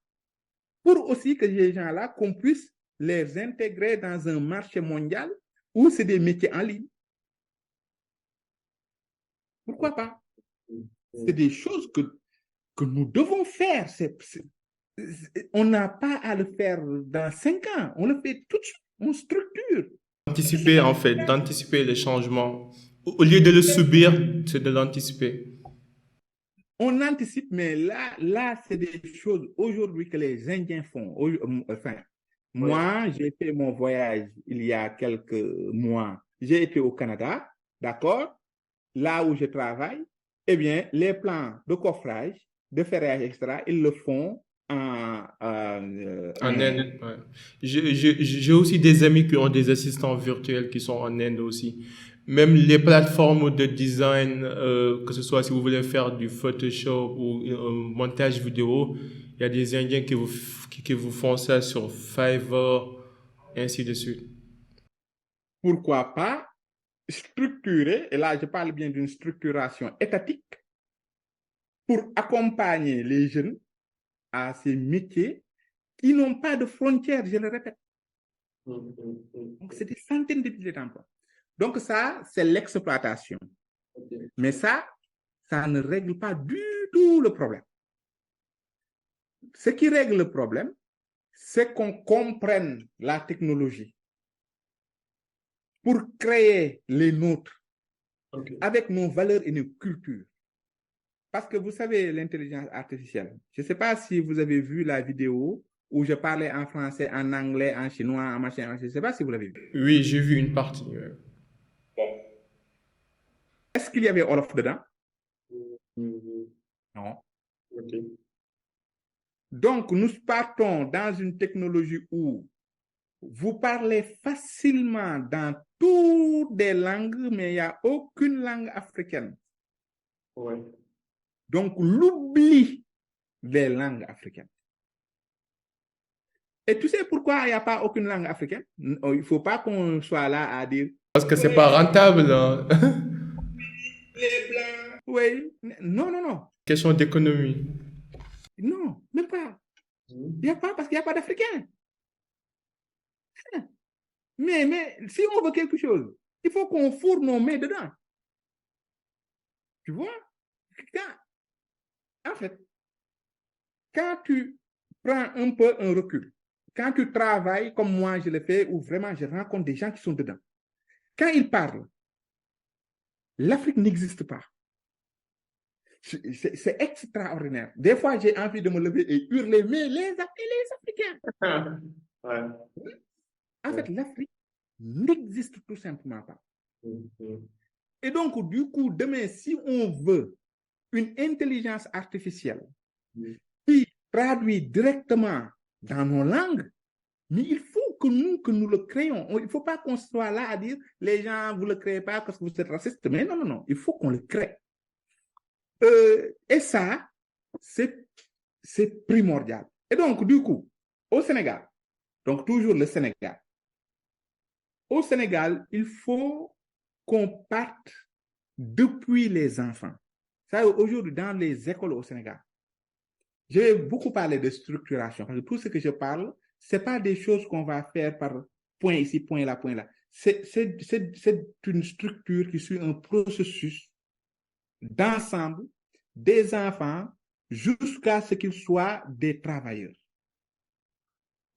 Speaker 1: pour aussi que ces gens-là, qu'on puisse les intégrer dans un marché mondial où c'est des métiers en ligne? Pourquoi pas? C'est des choses que que nous devons faire, on n'a pas à le faire dans 5 ans, on le fait tout de suite, on structure.
Speaker 2: Anticiper, en fait, d'anticiper les changements. Au lieu de le subir, c'est de l'anticiper.
Speaker 1: On anticipe, mais là, c'est des choses aujourd'hui que les Indiens font. Enfin, moi, j'ai fait mon voyage il y a quelques mois. J'ai été au Canada, d'accord? Là où je travaille, eh bien, les plans de coffrage, de ferrage, etc., ils le font en
Speaker 2: En Inde, ouais. J'ai aussi des amis qui ont des assistants virtuels qui sont en Inde aussi. Même les plateformes de design, que ce soit si vous voulez faire du Photoshop ou un montage vidéo, il y a des Indiens qui vous font ça sur Fiverr, et ainsi de suite.
Speaker 1: Pourquoi pas structurer, et là je parle bien d'une structuration étatique, pour accompagner les jeunes à ces métiers qui n'ont pas de frontières, je le répète. Donc, c'est des centaines de milliers d'emplois. Donc, ça, c'est l'exploitation. Mais ça ne règle pas du tout le problème. Ce qui règle le problème, c'est qu'on comprenne la technologie pour créer les nôtres avec nos valeurs et nos cultures. Parce que vous savez, l'intelligence artificielle, je ne sais pas si vous avez vu la vidéo où je parlais en français, en anglais, en chinois, en machin, je ne sais pas si vous l'avez vu.
Speaker 2: Oui, j'ai vu une partie.
Speaker 1: Est-ce qu'il y avait Wolof dedans? Non. Donc, nous partons dans une technologie où vous parlez facilement dans toutes les langues, mais il n'y a aucune langue africaine. Donc, l'oubli des langues africaines. Et tu sais pourquoi il n'y a pas aucune langue africaine? Il ne faut pas qu'on soit là à dire...
Speaker 2: Parce que c'est pas rentable, hein.
Speaker 1: Les blancs. Oui. Non.
Speaker 2: Question d'économie.
Speaker 1: Non, même pas. Il n'y a pas, parce qu'il n'y a pas d'Africains. Mais si on veut quelque chose, il faut qu'on fourre nos mains dedans. Tu vois? En fait, quand tu prends un peu un recul, quand tu travailles comme moi je le fais, où vraiment je rencontre des gens qui sont dedans, quand ils parlent, l'Afrique n'existe pas. C'est extraordinaire. Des fois, j'ai envie de me lever et hurler, mais les Africains. En fait, l'Afrique n'existe tout simplement pas. Et donc, du coup, demain, si on veut une intelligence artificielle qui traduit directement dans nos langues, mais il faut que nous le créons. Il ne faut pas qu'on soit là à dire, les gens, vous ne le créez pas parce que vous êtes raciste. Mais non. Il faut qu'on le crée. Et ça, c'est primordial. Et donc, du coup, au Sénégal, donc toujours le Sénégal, au Sénégal, il faut qu'on parte depuis les enfants. Ça, aujourd'hui, dans les écoles au Sénégal, je vais beaucoup parler de structuration, parce que tout ce que je parle, ce n'est pas des choses qu'on va faire par point ici, point là, point là. C'est une structure qui suit un processus d'ensemble des enfants jusqu'à ce qu'ils soient des travailleurs.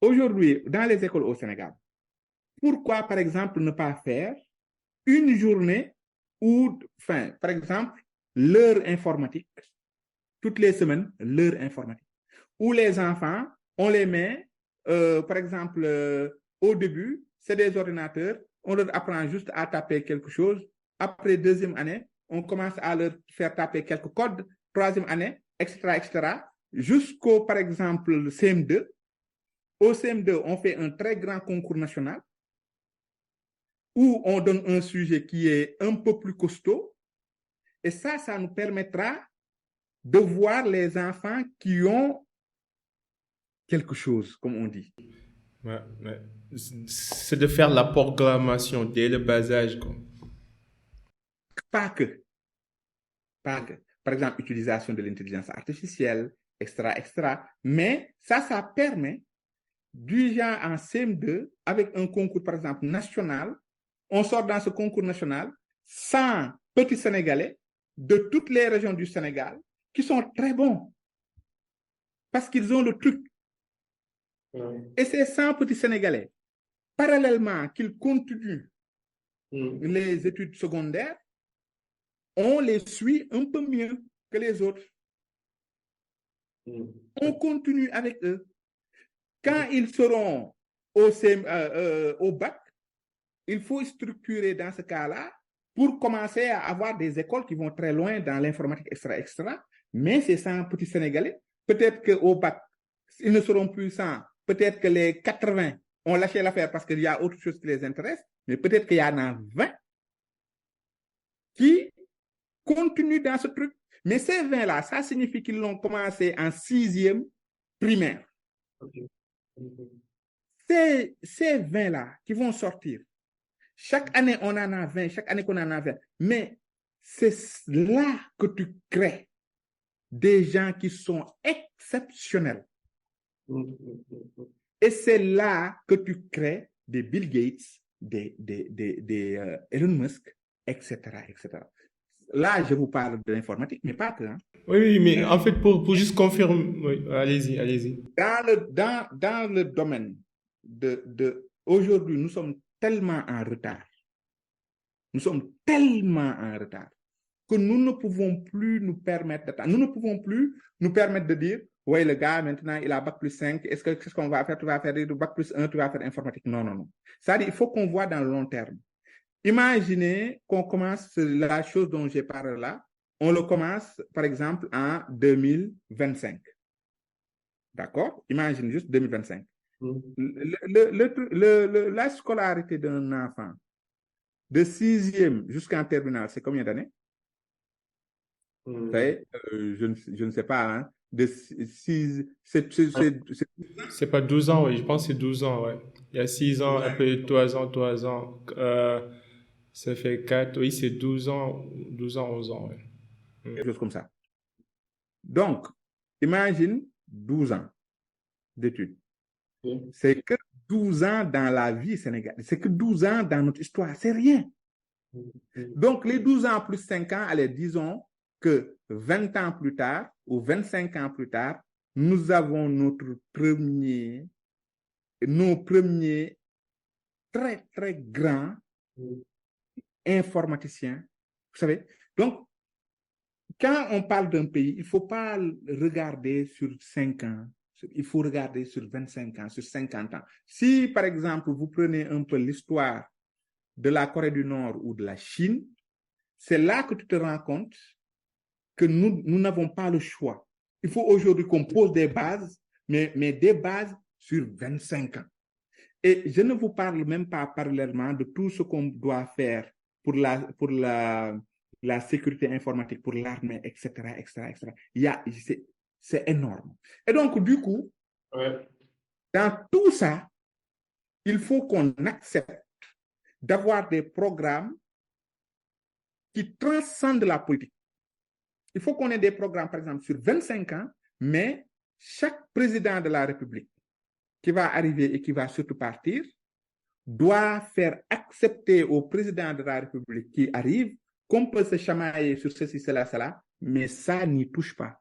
Speaker 1: Aujourd'hui, dans les écoles au Sénégal, pourquoi, par exemple, ne pas faire une journée où, par exemple, l'heure informatique, toutes les semaines, l'heure informatique, où les enfants, on les met, par exemple, au début, c'est des ordinateurs, on leur apprend juste à taper quelque chose. Après deuxième année, on commence à leur faire taper quelques codes. Troisième année, etc., jusqu'au, par exemple, CM2. Au CM2, on fait un très grand concours national où on donne un sujet qui est un peu plus costaud. Et ça nous permettra de voir les enfants qui ont quelque chose, comme on dit.
Speaker 2: Ouais. C'est de faire la programmation dès le bas âge, quoi.
Speaker 1: Pas que. Par exemple, utilisation de l'intelligence artificielle, etc. Mais ça permet, du genre en CM2, avec un concours, par exemple, national, on sort dans ce concours national 100 petits Sénégalais de toutes les régions du Sénégal qui sont très bons. parce qu'ils ont le truc. Et ces 100 petits Sénégalais, parallèlement qu'ils continuent les études secondaires, on les suit un peu mieux que les autres. On continue avec eux. Quand ils seront au bac, il faut structurer dans ce cas-là pour commencer à avoir des écoles qui vont très loin dans l'informatique, extra. Mais ces 100 petits Sénégalais, peut-être qu'au bac, ils ne seront plus 100. Peut-être que les 80 ont lâché l'affaire parce qu'il y a autre chose qui les intéresse. Mais peut-être qu'il y en a 20 qui continuent dans ce truc. Mais ces 20-là, ça signifie qu'ils l'ont commencé en 6e primaire. Ces 20-là qui vont sortir, chaque année on en a 20, chaque année qu'on en a 20. Mais c'est là que tu crées des gens qui sont exceptionnels. Et c'est là que tu crées des Bill Gates, des Elon Musk, etc., etc. Là, je vous parle de l'informatique, mais pas que. Hein.
Speaker 2: Oui, mais en fait, pour juste confirmer, oui, allez-y.
Speaker 1: Dans le domaine aujourd'hui, nous sommes tellement en retard. Nous sommes tellement en retard que nous ne pouvons plus nous permettre d'attendre. Nous ne pouvons plus nous permettre de dire, ouais, le gars, maintenant, il a bac plus 5. Qu'est-ce qu'on va faire? Tu vas faire du bac plus 1, tu vas faire informatique. Non. C'est-à-dire, il faut qu'on voit dans le long terme. Imaginez qu'on commence la chose dont j'ai parlé là. On le commence, par exemple, en 2025. D'accord? Imagine juste 2025. La scolarité d'un enfant de 6e jusqu'en terminale, c'est combien d'années? Je ne sais pas. Hein?
Speaker 2: C'est pas 12 ans, oui. Je pense que c'est 12 ans, ouais. Il y a 6 ans, un peu 3 ans. Ça fait 4, oui, c'est 12 ans, 11 ans, oui.
Speaker 1: Quelque chose comme ça. Donc, imagine 12 ans d'études. C'est que 12 ans dans la vie sénégalaise. C'est que 12 ans dans notre histoire. C'est rien. Donc, les 12 ans plus 5 ans, allez, disons que 20 ans plus tard ou 25 ans plus tard, nous avons nos premiers très, très grands informaticiens. Vous savez? Donc, quand on parle d'un pays, il ne faut pas regarder sur 5 ans. Il faut regarder sur 25 ans, sur 50 ans. Si, par exemple, vous prenez un peu l'histoire de la Corée du Nord ou de la Chine, c'est là que tu te rends compte que nous n'avons pas le choix. Il faut aujourd'hui qu'on pose des bases, mais des bases sur 25 ans. Et je ne vous parle même pas parallèlement de tout ce qu'on doit faire pour la sécurité informatique, pour l'armée, etc. C'est énorme. Et donc, du coup, dans tout ça, il faut qu'on accepte d'avoir des programmes qui transcendent la politique. Il faut qu'on ait des programmes, par exemple, sur 25 ans, mais chaque président de la République qui va arriver et qui va surtout partir doit faire accepter au président de la République qui arrive qu'on peut se chamailler sur ceci, cela, mais ça n'y touche pas.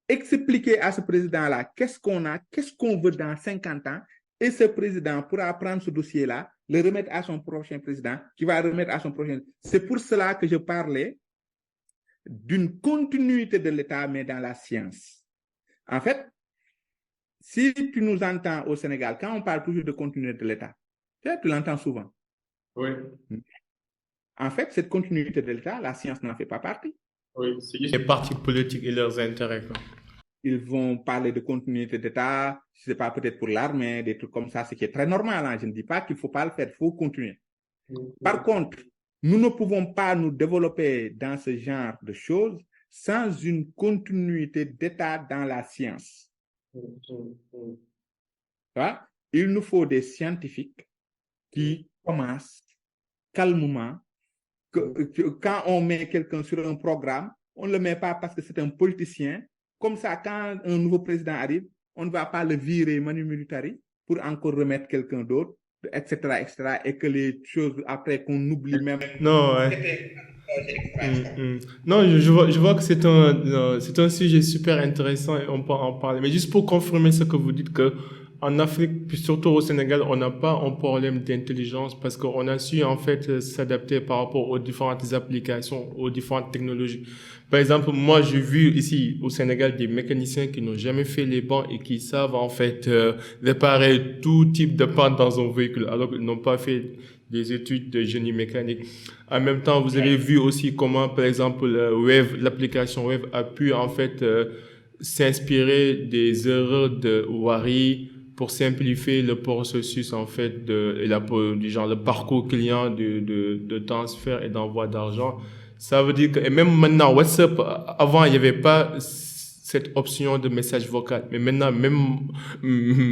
Speaker 1: Expliquer à ce président-là qu'est-ce qu'on a, qu'est-ce qu'on veut dans 50 ans, et ce président pourra prendre ce dossier-là, le remettre à son prochain président, qui va remettre à son prochain. C'est pour cela que je parlais d'une continuité de l'État, mais dans la science. En fait, si tu nous entends au Sénégal, quand on parle toujours de continuité de l'État, tu l'entends souvent.
Speaker 2: Oui.
Speaker 1: En fait, cette continuité de l'État, la science n'en fait pas partie.
Speaker 2: Oui, c'est juste les partis politiques et leurs intérêts. Quoi.
Speaker 1: Ils vont parler de continuité d'État, je ne sais pas, peut-être pour l'armée, des trucs comme ça, ce qui est très normal. Hein. Je ne dis pas qu'il ne faut pas le faire, il faut continuer. Par contre, nous ne pouvons pas nous développer dans ce genre de choses sans une continuité d'État dans la science. Il nous faut des scientifiques qui commencent calmement. Quand on met quelqu'un sur un programme, on ne le met pas parce que c'est un politicien. Comme ça, quand un nouveau président arrive, on ne va pas le virer manu militari pour encore remettre quelqu'un d'autre, etc., et que les choses après qu'on oublie même.
Speaker 2: Non, ouais. Non, je vois que c'est un sujet super intéressant et on peut en parler. Mais juste pour confirmer ce que vous dites, que en Afrique, puis surtout au Sénégal, on n'a pas un problème d'intelligence parce qu'on a su en fait s'adapter par rapport aux différentes applications, aux différentes technologies. Par exemple, moi, j'ai vu ici au Sénégal des mécaniciens qui n'ont jamais fait les bancs et qui savent en fait réparer tout type de panne dans un véhicule alors qu'ils n'ont pas fait des études de génie mécanique. En même temps, vous avez vu aussi comment, par exemple, l'application Wave a pu en fait s'inspirer des erreurs de Wari pour simplifier le processus en fait du genre le parcours client de transfert et d'envoi d'argent. Ça veut dire que, et même maintenant, WhatsApp, avant, il n'y avait pas cette option de message vocal. Mais maintenant, même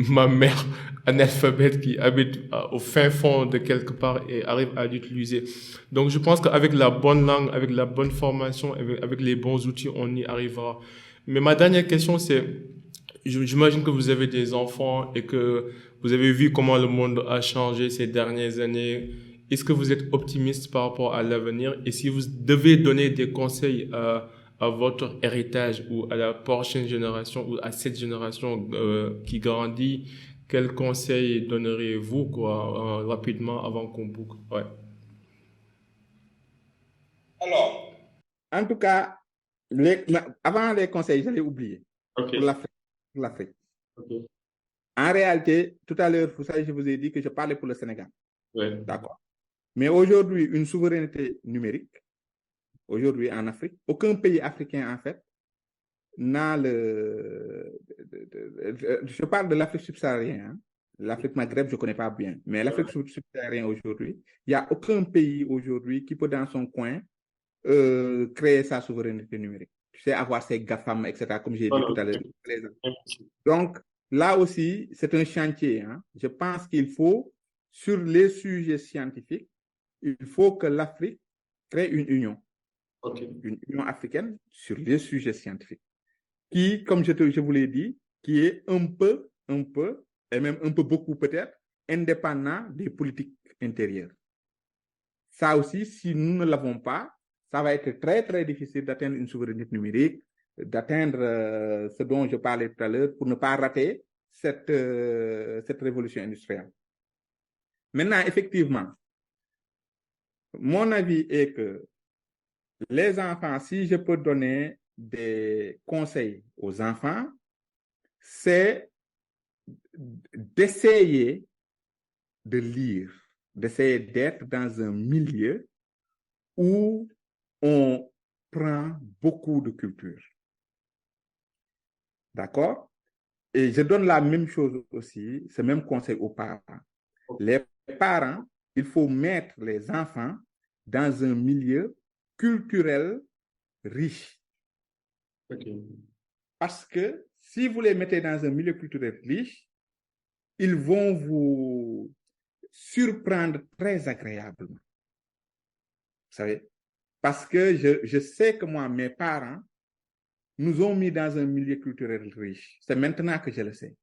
Speaker 2: ma mère analphabète qui habite au fin fond de quelque part et arrive à l'utiliser. Donc, je pense qu'avec la bonne langue, avec la bonne formation, avec les bons outils, on y arrivera. Mais ma dernière question, c'est, j'imagine que vous avez des enfants et que vous avez vu comment le monde a changé ces dernières années. Est-ce que vous êtes optimiste par rapport à l'avenir? Et si vous devez donner des conseils à votre héritage ou à la prochaine génération ou à cette génération qui grandit, quels conseils donneriez-vous quoi, rapidement avant qu'on boucle? Ouais.
Speaker 1: Alors, en tout cas, avant les conseils, j'allais oublier
Speaker 2: Ok.
Speaker 1: pour l'Afrique. Pour l'Afrique.
Speaker 2: Ok.
Speaker 1: En réalité, tout à l'heure, vous savez, je vous ai dit que je parlais pour le Sénégal.
Speaker 2: Ouais.
Speaker 1: D'accord. Mais aujourd'hui, une souveraineté numérique, aujourd'hui en Afrique, aucun pays africain, en fait, n'a je parle de l'Afrique subsaharienne. Hein. L'Afrique Maghreb, je ne connais pas bien. Mais l'Afrique subsaharienne aujourd'hui, il n'y a aucun pays aujourd'hui qui peut, dans son coin, créer sa souveraineté numérique. Tu sais, avoir ses GAFAM, etc., comme j'ai dit tout à l'heure. Donc, là aussi, c'est un chantier. Hein. Je pense qu'il faut, sur les sujets scientifiques, il faut que l'Afrique crée une union.
Speaker 2: Okay.
Speaker 1: Une union africaine sur les sujets scientifiques. Qui, comme je vous l'ai dit, qui est un peu, et même un peu beaucoup peut-être, indépendant des politiques intérieures. Ça aussi, si nous ne l'avons pas, ça va être très, très difficile d'atteindre une souveraineté numérique, d'atteindre ce dont je parlais tout à l'heure, pour ne pas rater cette révolution industrielle. Maintenant, effectivement, mon avis est que les enfants, si je peux donner des conseils aux enfants, c'est d'essayer de lire, d'essayer d'être dans un milieu où on prend beaucoup de culture. D'accord? Et je donne la même chose aussi, ce même conseil aux parents. Les parents, il faut mettre les enfants dans un milieu culturel riche.
Speaker 2: Okay.
Speaker 1: Parce que si vous les mettez dans un milieu culturel riche, ils vont vous surprendre très agréablement. Vous savez? Parce que je sais que moi, mes parents nous ont mis dans un milieu culturel riche. C'est maintenant que je le sais.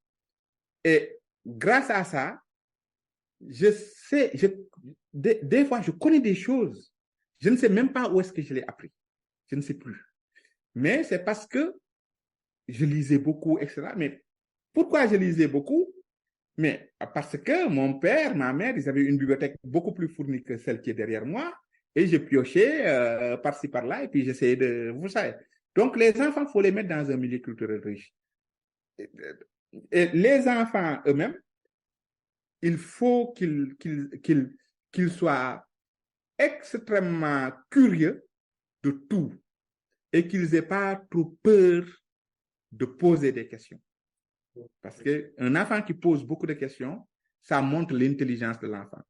Speaker 1: Et grâce à ça, je sais, des fois, je connais des choses. Je ne sais même pas où est-ce que je l'ai appris. Je ne sais plus. Mais c'est parce que je lisais beaucoup, etc. Mais pourquoi je lisais beaucoup? Mais parce que mon père, ma mère, ils avaient une bibliothèque beaucoup plus fournie que celle qui est derrière moi. Et je piochais par-ci, par-là, et puis j'essayais de... Vous savez. Donc, les enfants, il faut les mettre dans un milieu culturel riche. Et les enfants eux-mêmes, il faut qu'ils soient extrêmement curieux de tout et qu'ils n'aient pas trop peur de poser des questions. Parce qu'un enfant qui pose beaucoup de questions, ça montre l'intelligence de l'enfant.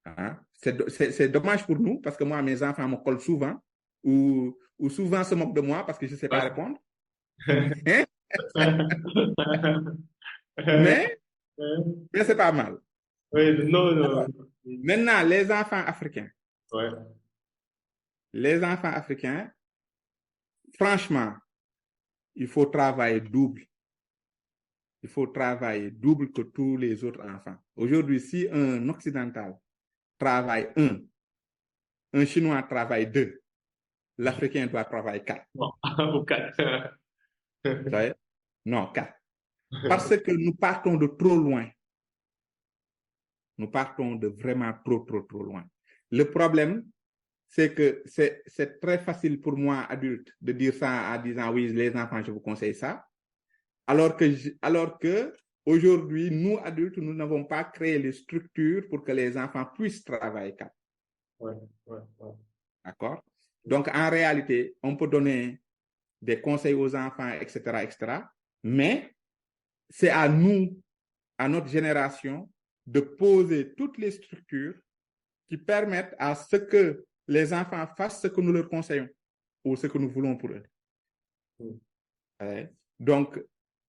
Speaker 1: Hein? C'est dommage pour nous, parce que moi, mes enfants me collent souvent, ou souvent se moquent de moi parce que je ne sais pas répondre. mais c'est pas mal.
Speaker 2: Oui, non, non.
Speaker 1: Alors, maintenant, les enfants africains.
Speaker 2: Ouais.
Speaker 1: Les enfants africains, franchement, il faut travailler double. Il faut travailler double que tous les autres enfants. Aujourd'hui, si un occidental travaille un Chinois travaille 2, l'Africain doit travailler 4.
Speaker 2: Bon, ou 4.
Speaker 1: Vous savez? Non, 4. Parce que nous partons de trop loin. Nous partons de vraiment trop loin. Le problème, c'est que c'est très facile pour moi, adulte, de dire ça en disant oui, les enfants, je vous conseille ça. Alors que aujourd'hui, nous, adultes, nous n'avons pas créé les structures pour que les enfants puissent travailler 4.
Speaker 2: Ouais.
Speaker 1: D'accord? Donc, en réalité, on peut donner des conseils aux enfants, etc., mais c'est à nous, à notre génération, de poser toutes les structures qui permettent à ce que les enfants fassent ce que nous leur conseillons ou ce que nous voulons pour eux. Donc,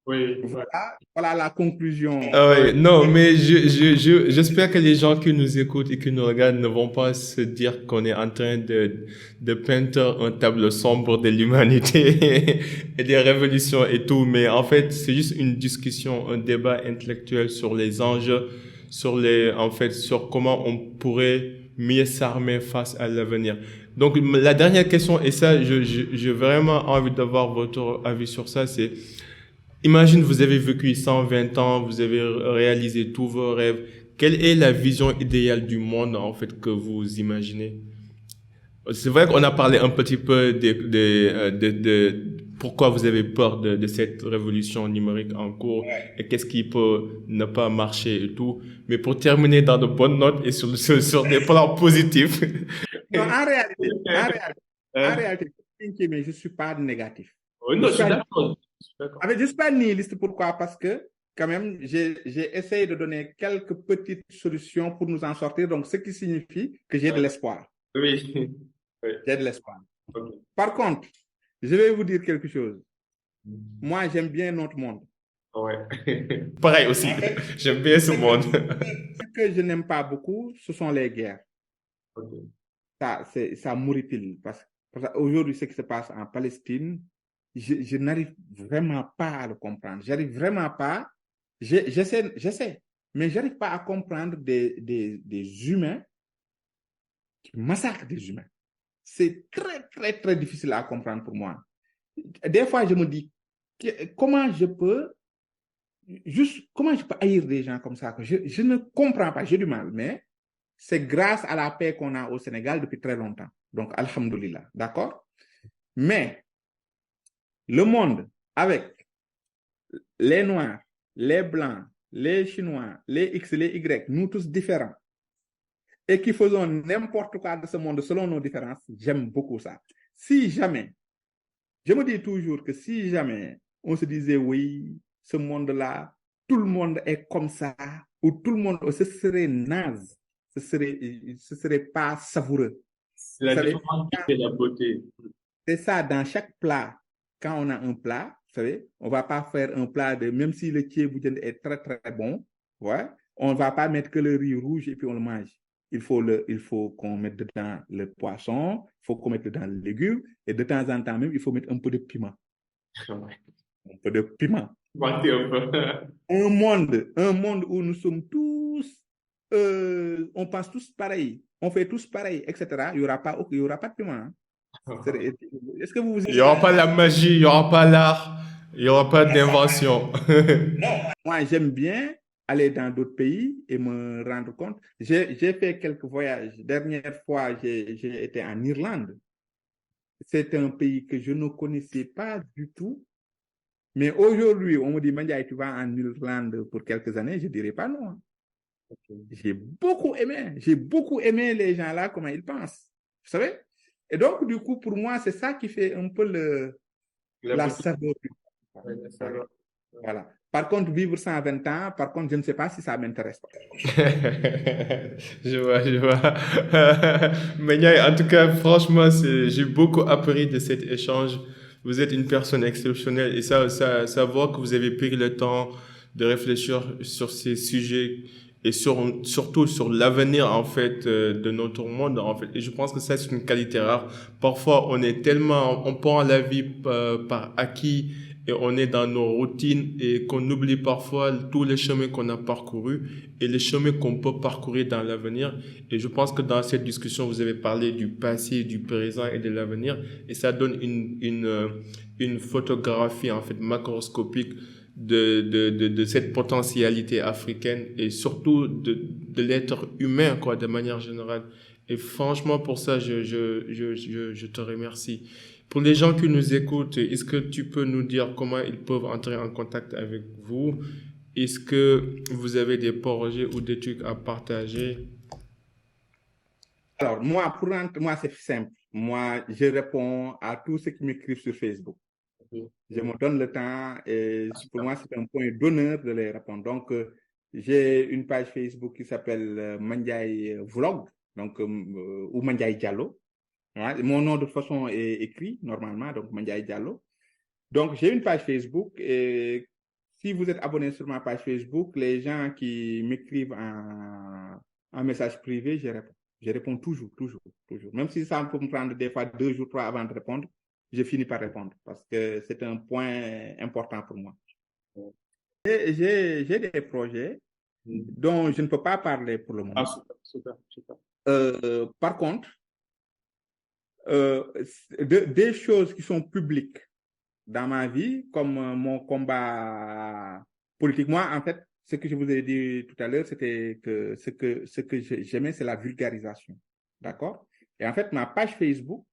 Speaker 2: Oui.
Speaker 1: voilà la conclusion.
Speaker 2: Oui, non, mais j'espère que les gens qui nous écoutent et qui nous regardent ne vont pas se dire qu'on est en train de peindre un tableau sombre de l'humanité et des révolutions et tout, mais en fait, c'est juste une discussion, un débat intellectuel sur les enjeux, sur comment on pourrait mieux s'armer face à l'avenir. Donc, la dernière question, et ça, j'ai vraiment envie d'avoir votre avis sur ça, c'est: imagine, vous avez vécu 120 ans, vous avez réalisé tous vos rêves. Quelle est la vision idéale du monde, en fait, que vous imaginez? C'est vrai qu'on a parlé un petit peu de pourquoi vous avez peur de cette révolution numérique en cours et qu'est-ce qui peut ne pas marcher et tout. Mais pour terminer dans de bonnes notes et sur des plans positifs.
Speaker 1: Non, en réalité, mais je ne suis pas négatif.
Speaker 2: Oui, non, je suis d'accord.
Speaker 1: Je ne suis pas nihiliste. Pourquoi? Parce que, quand même, j'ai essayé de donner quelques petites solutions pour nous en sortir. Donc, ce qui signifie que j'ai de l'espoir.
Speaker 2: Oui.
Speaker 1: J'ai de l'espoir.
Speaker 2: Okay.
Speaker 1: Par contre, je vais vous dire quelque chose. Moi, j'aime bien notre monde.
Speaker 2: Ouais. Pareil aussi. J'aime bien ce monde.
Speaker 1: Ce que je n'aime pas beaucoup, ce sont les guerres.
Speaker 2: Okay.
Speaker 1: Ça m'horripile. Parce qu'aujourd'hui, ce qui se passe en Palestine, je n'arrive vraiment pas à le comprendre. J'arrive vraiment pas. J'essaie. Mais je n'arrive pas à comprendre des humains qui massacrent des humains. C'est très difficile à comprendre pour moi. Des fois, je me dis, comment je peux haïr des gens comme ça? Je ne comprends pas, j'ai du mal, mais c'est grâce à la paix qu'on a au Sénégal depuis très longtemps. Donc, alhamdoulilah, d'accord? Mais le monde, avec les Noirs, les Blancs, les Chinois, les X, les Y, nous tous différents, et qui faisons n'importe quoi de ce monde selon nos différences, j'aime beaucoup ça. Si jamais, je me dis toujours que si jamais on se disait oui, ce monde-là, tout le monde est comme ça, ou tout le monde, ce serait naze, ce serait pas savoureux.
Speaker 2: C'est la différence qui fait la beauté.
Speaker 1: C'est ça, dans chaque plat, quand on a un plat, vous savez, on ne va pas faire un plat même si le thieboudiène est très bon, ouais, on ne va pas mettre que le riz rouge et puis on le mange. Il faut qu'on mette dedans le poisson, il faut qu'on mette dedans le légume, et de temps en temps même, il faut mettre un peu de piment. Un peu de piment. Un monde où nous sommes tous, on pense tous pareil, on fait tous pareil, etc. Il n'y aura pas de piment. Hein. Est-ce que vous...
Speaker 2: Il n'y aura pas la magie, il n'y aura pas l'art, il n'y aura pas d'invention.
Speaker 1: Non, moi j'aime bien aller dans d'autres pays et me rendre compte. J'ai fait quelques voyages. Dernière fois, j'ai été en Irlande. C'est un pays que je ne connaissais pas du tout. Mais aujourd'hui, on me dit, Mandiaye, tu vas en Irlande pour quelques années. Je ne dirais pas non. Okay. J'ai beaucoup aimé les gens là, comment ils pensent. Vous savez? Et donc, du coup, pour moi, c'est ça qui fait un peu la saveur. Voilà. Par contre, vivre 120 ans, par contre, je ne sais pas si ça m'intéresse.
Speaker 2: Je vois. Mandiaye, en tout cas, franchement, j'ai beaucoup appris de cet échange. Vous êtes une personne exceptionnelle et ça voit que vous avez pris le temps de réfléchir sur ces sujets et surtout sur l'avenir, en fait, de notre monde, en fait. Et je pense que ça, c'est une qualité rare. Parfois, on prend la vie par acquis et on est dans nos routines et qu'on oublie parfois tous les chemins qu'on a parcourus et les chemins qu'on peut parcourir dans l'avenir. Et je pense que dans cette discussion, vous avez parlé du passé, du présent et de l'avenir, et ça donne une photographie en fait macroscopique de cette potentialité africaine et surtout de l'être humain quoi, de manière générale. Et franchement, pour ça, je te remercie. Pour les gens qui nous écoutent, est-ce que tu peux nous dire comment ils peuvent entrer en contact avec vous? Est-ce que vous avez des projets ou des trucs à partager?
Speaker 1: Alors, moi, c'est simple. Moi, je réponds à tous ceux qui m'écrivent sur Facebook. Je me donne le temps et pour moi, c'est un point d'honneur de les répondre. Donc, j'ai une page Facebook qui s'appelle Mandiaye Vlog, donc, ou Mandiaye Diallo. Ouais, mon nom de toute façon est écrit normalement, donc Mandiaye Diallo. Donc, j'ai une page Facebook et si vous êtes abonné sur ma page Facebook, les gens qui m'écrivent en message privé, je réponds. Je réponds toujours. Même si ça peut me prendre des fois 2 jours, 3 avant de répondre, je finis par répondre parce que c'est un point important pour moi. J'ai des projets dont je ne peux pas parler pour le moment.
Speaker 2: Super.
Speaker 1: Par contre, des choses qui sont publiques dans ma vie, comme mon combat politique. Moi, en fait, ce que je vous ai dit tout à l'heure, c'était que ce que j'aimais, c'est la vulgarisation. D'accord? Et en fait, ma page Facebook,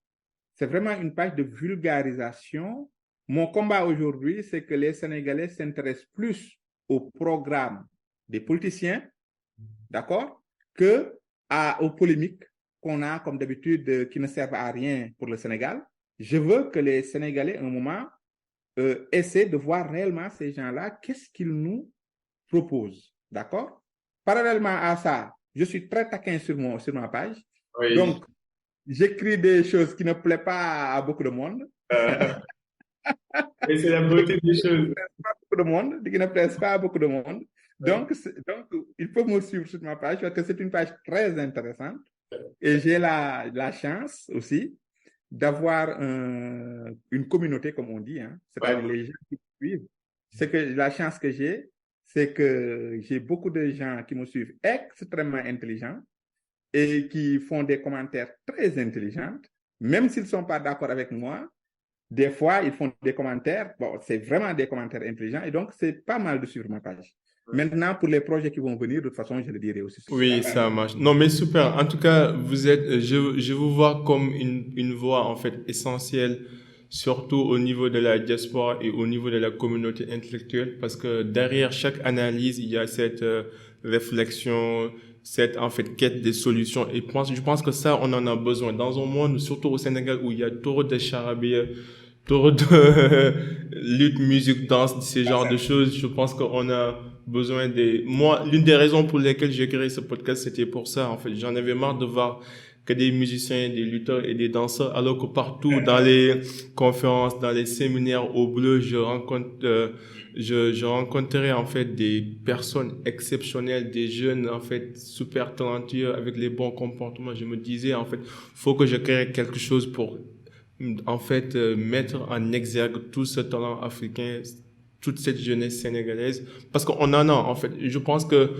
Speaker 1: c'est vraiment une page de vulgarisation. Mon combat aujourd'hui, c'est que les Sénégalais s'intéressent plus au programme des politiciens, d'accord, aux polémiques qu'on a, comme d'habitude, qui ne servent à rien pour le Sénégal. Je veux que les Sénégalais, à un moment, essaient de voir réellement ces gens-là, qu'est-ce qu'ils nous proposent, d'accord? Parallèlement à ça, je suis très taquin sur ma page.
Speaker 2: Oui.
Speaker 1: Donc, j'écris des choses qui ne plaisent pas à beaucoup de monde.
Speaker 2: Et c'est la beauté des choses.
Speaker 1: Qui ne plaisent pas à beaucoup de monde. Donc, il faut me suivre sur ma page parce que c'est une page très intéressante. Et j'ai la chance aussi d'avoir une communauté, comme on dit, hein, c'est-à-dire les gens qui me suivent. La chance que j'ai, c'est que j'ai beaucoup de gens qui me suivent extrêmement intelligents et qui font des commentaires très intelligents, même s'ils ne sont pas d'accord avec moi. Des fois, ils font des commentaires, c'est vraiment des commentaires intelligents, et donc c'est pas mal de suivre ma page. Maintenant, pour les projets qui vont venir, de toute façon, je le dirai aussi.
Speaker 2: Oui, ça marche. Non, mais super. En tout cas, je vous vois comme une voix, en fait, essentielle, surtout au niveau de la diaspora et au niveau de la communauté intellectuelle, parce que derrière chaque analyse, il y a cette réflexion, cette, en fait, quête des solutions. Et je pense que ça, on en a besoin. Dans un monde, surtout au Sénégal, où il y a trop de charabia, trop de lutte, musique, danse, ces genres de choses, je pense qu'on a besoin moi, l'une des raisons pour lesquelles j'ai créé ce podcast, c'était pour ça, en fait. J'en avais marre de voir que des musiciens, des lutteurs et des danseurs, alors que partout, dans les conférences, dans les séminaires au bleu, je rencontrais, en fait, des personnes exceptionnelles, des jeunes, en fait, super talentueux, avec les bons comportements. Je me disais, en fait, faut que je crée quelque chose pour, en fait, mettre en exergue tout ce talent africain, toute cette jeunesse sénégalaise, parce qu'on en a, en fait. Je pense que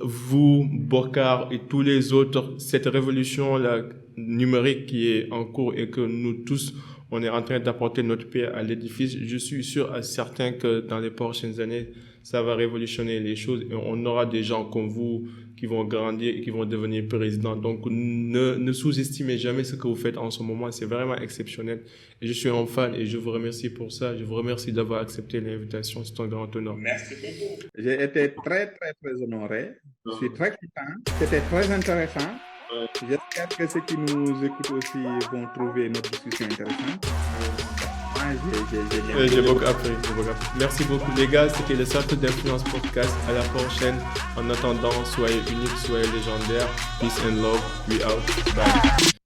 Speaker 2: vous, Bokar et tous les autres, cette révolution-là numérique qui est en cours et que nous tous, on est en train d'apporter notre pierre à l'édifice, je suis sûr et certain que dans les prochaines années, ça va révolutionner les choses et on aura des gens comme vous qui vont grandir et qui vont devenir présidents. Donc, ne sous-estimez jamais ce que vous faites en ce moment. C'est vraiment exceptionnel. Et je suis un fan et je vous remercie pour ça. Je vous remercie d'avoir accepté l'invitation. C'est un grand honneur.
Speaker 1: Merci beaucoup. J'ai été très honoré. Je suis très content. C'était très intéressant. J'espère que ceux qui nous écoutent aussi vont trouver notre discussion intéressante.
Speaker 2: J'ai beaucoup appris. Merci beaucoup les gars, c'était le Cercle d'Influence Podcast. À la prochaine. En attendant, soyez uniques, soyez légendaires. Peace and love. We out. Bye.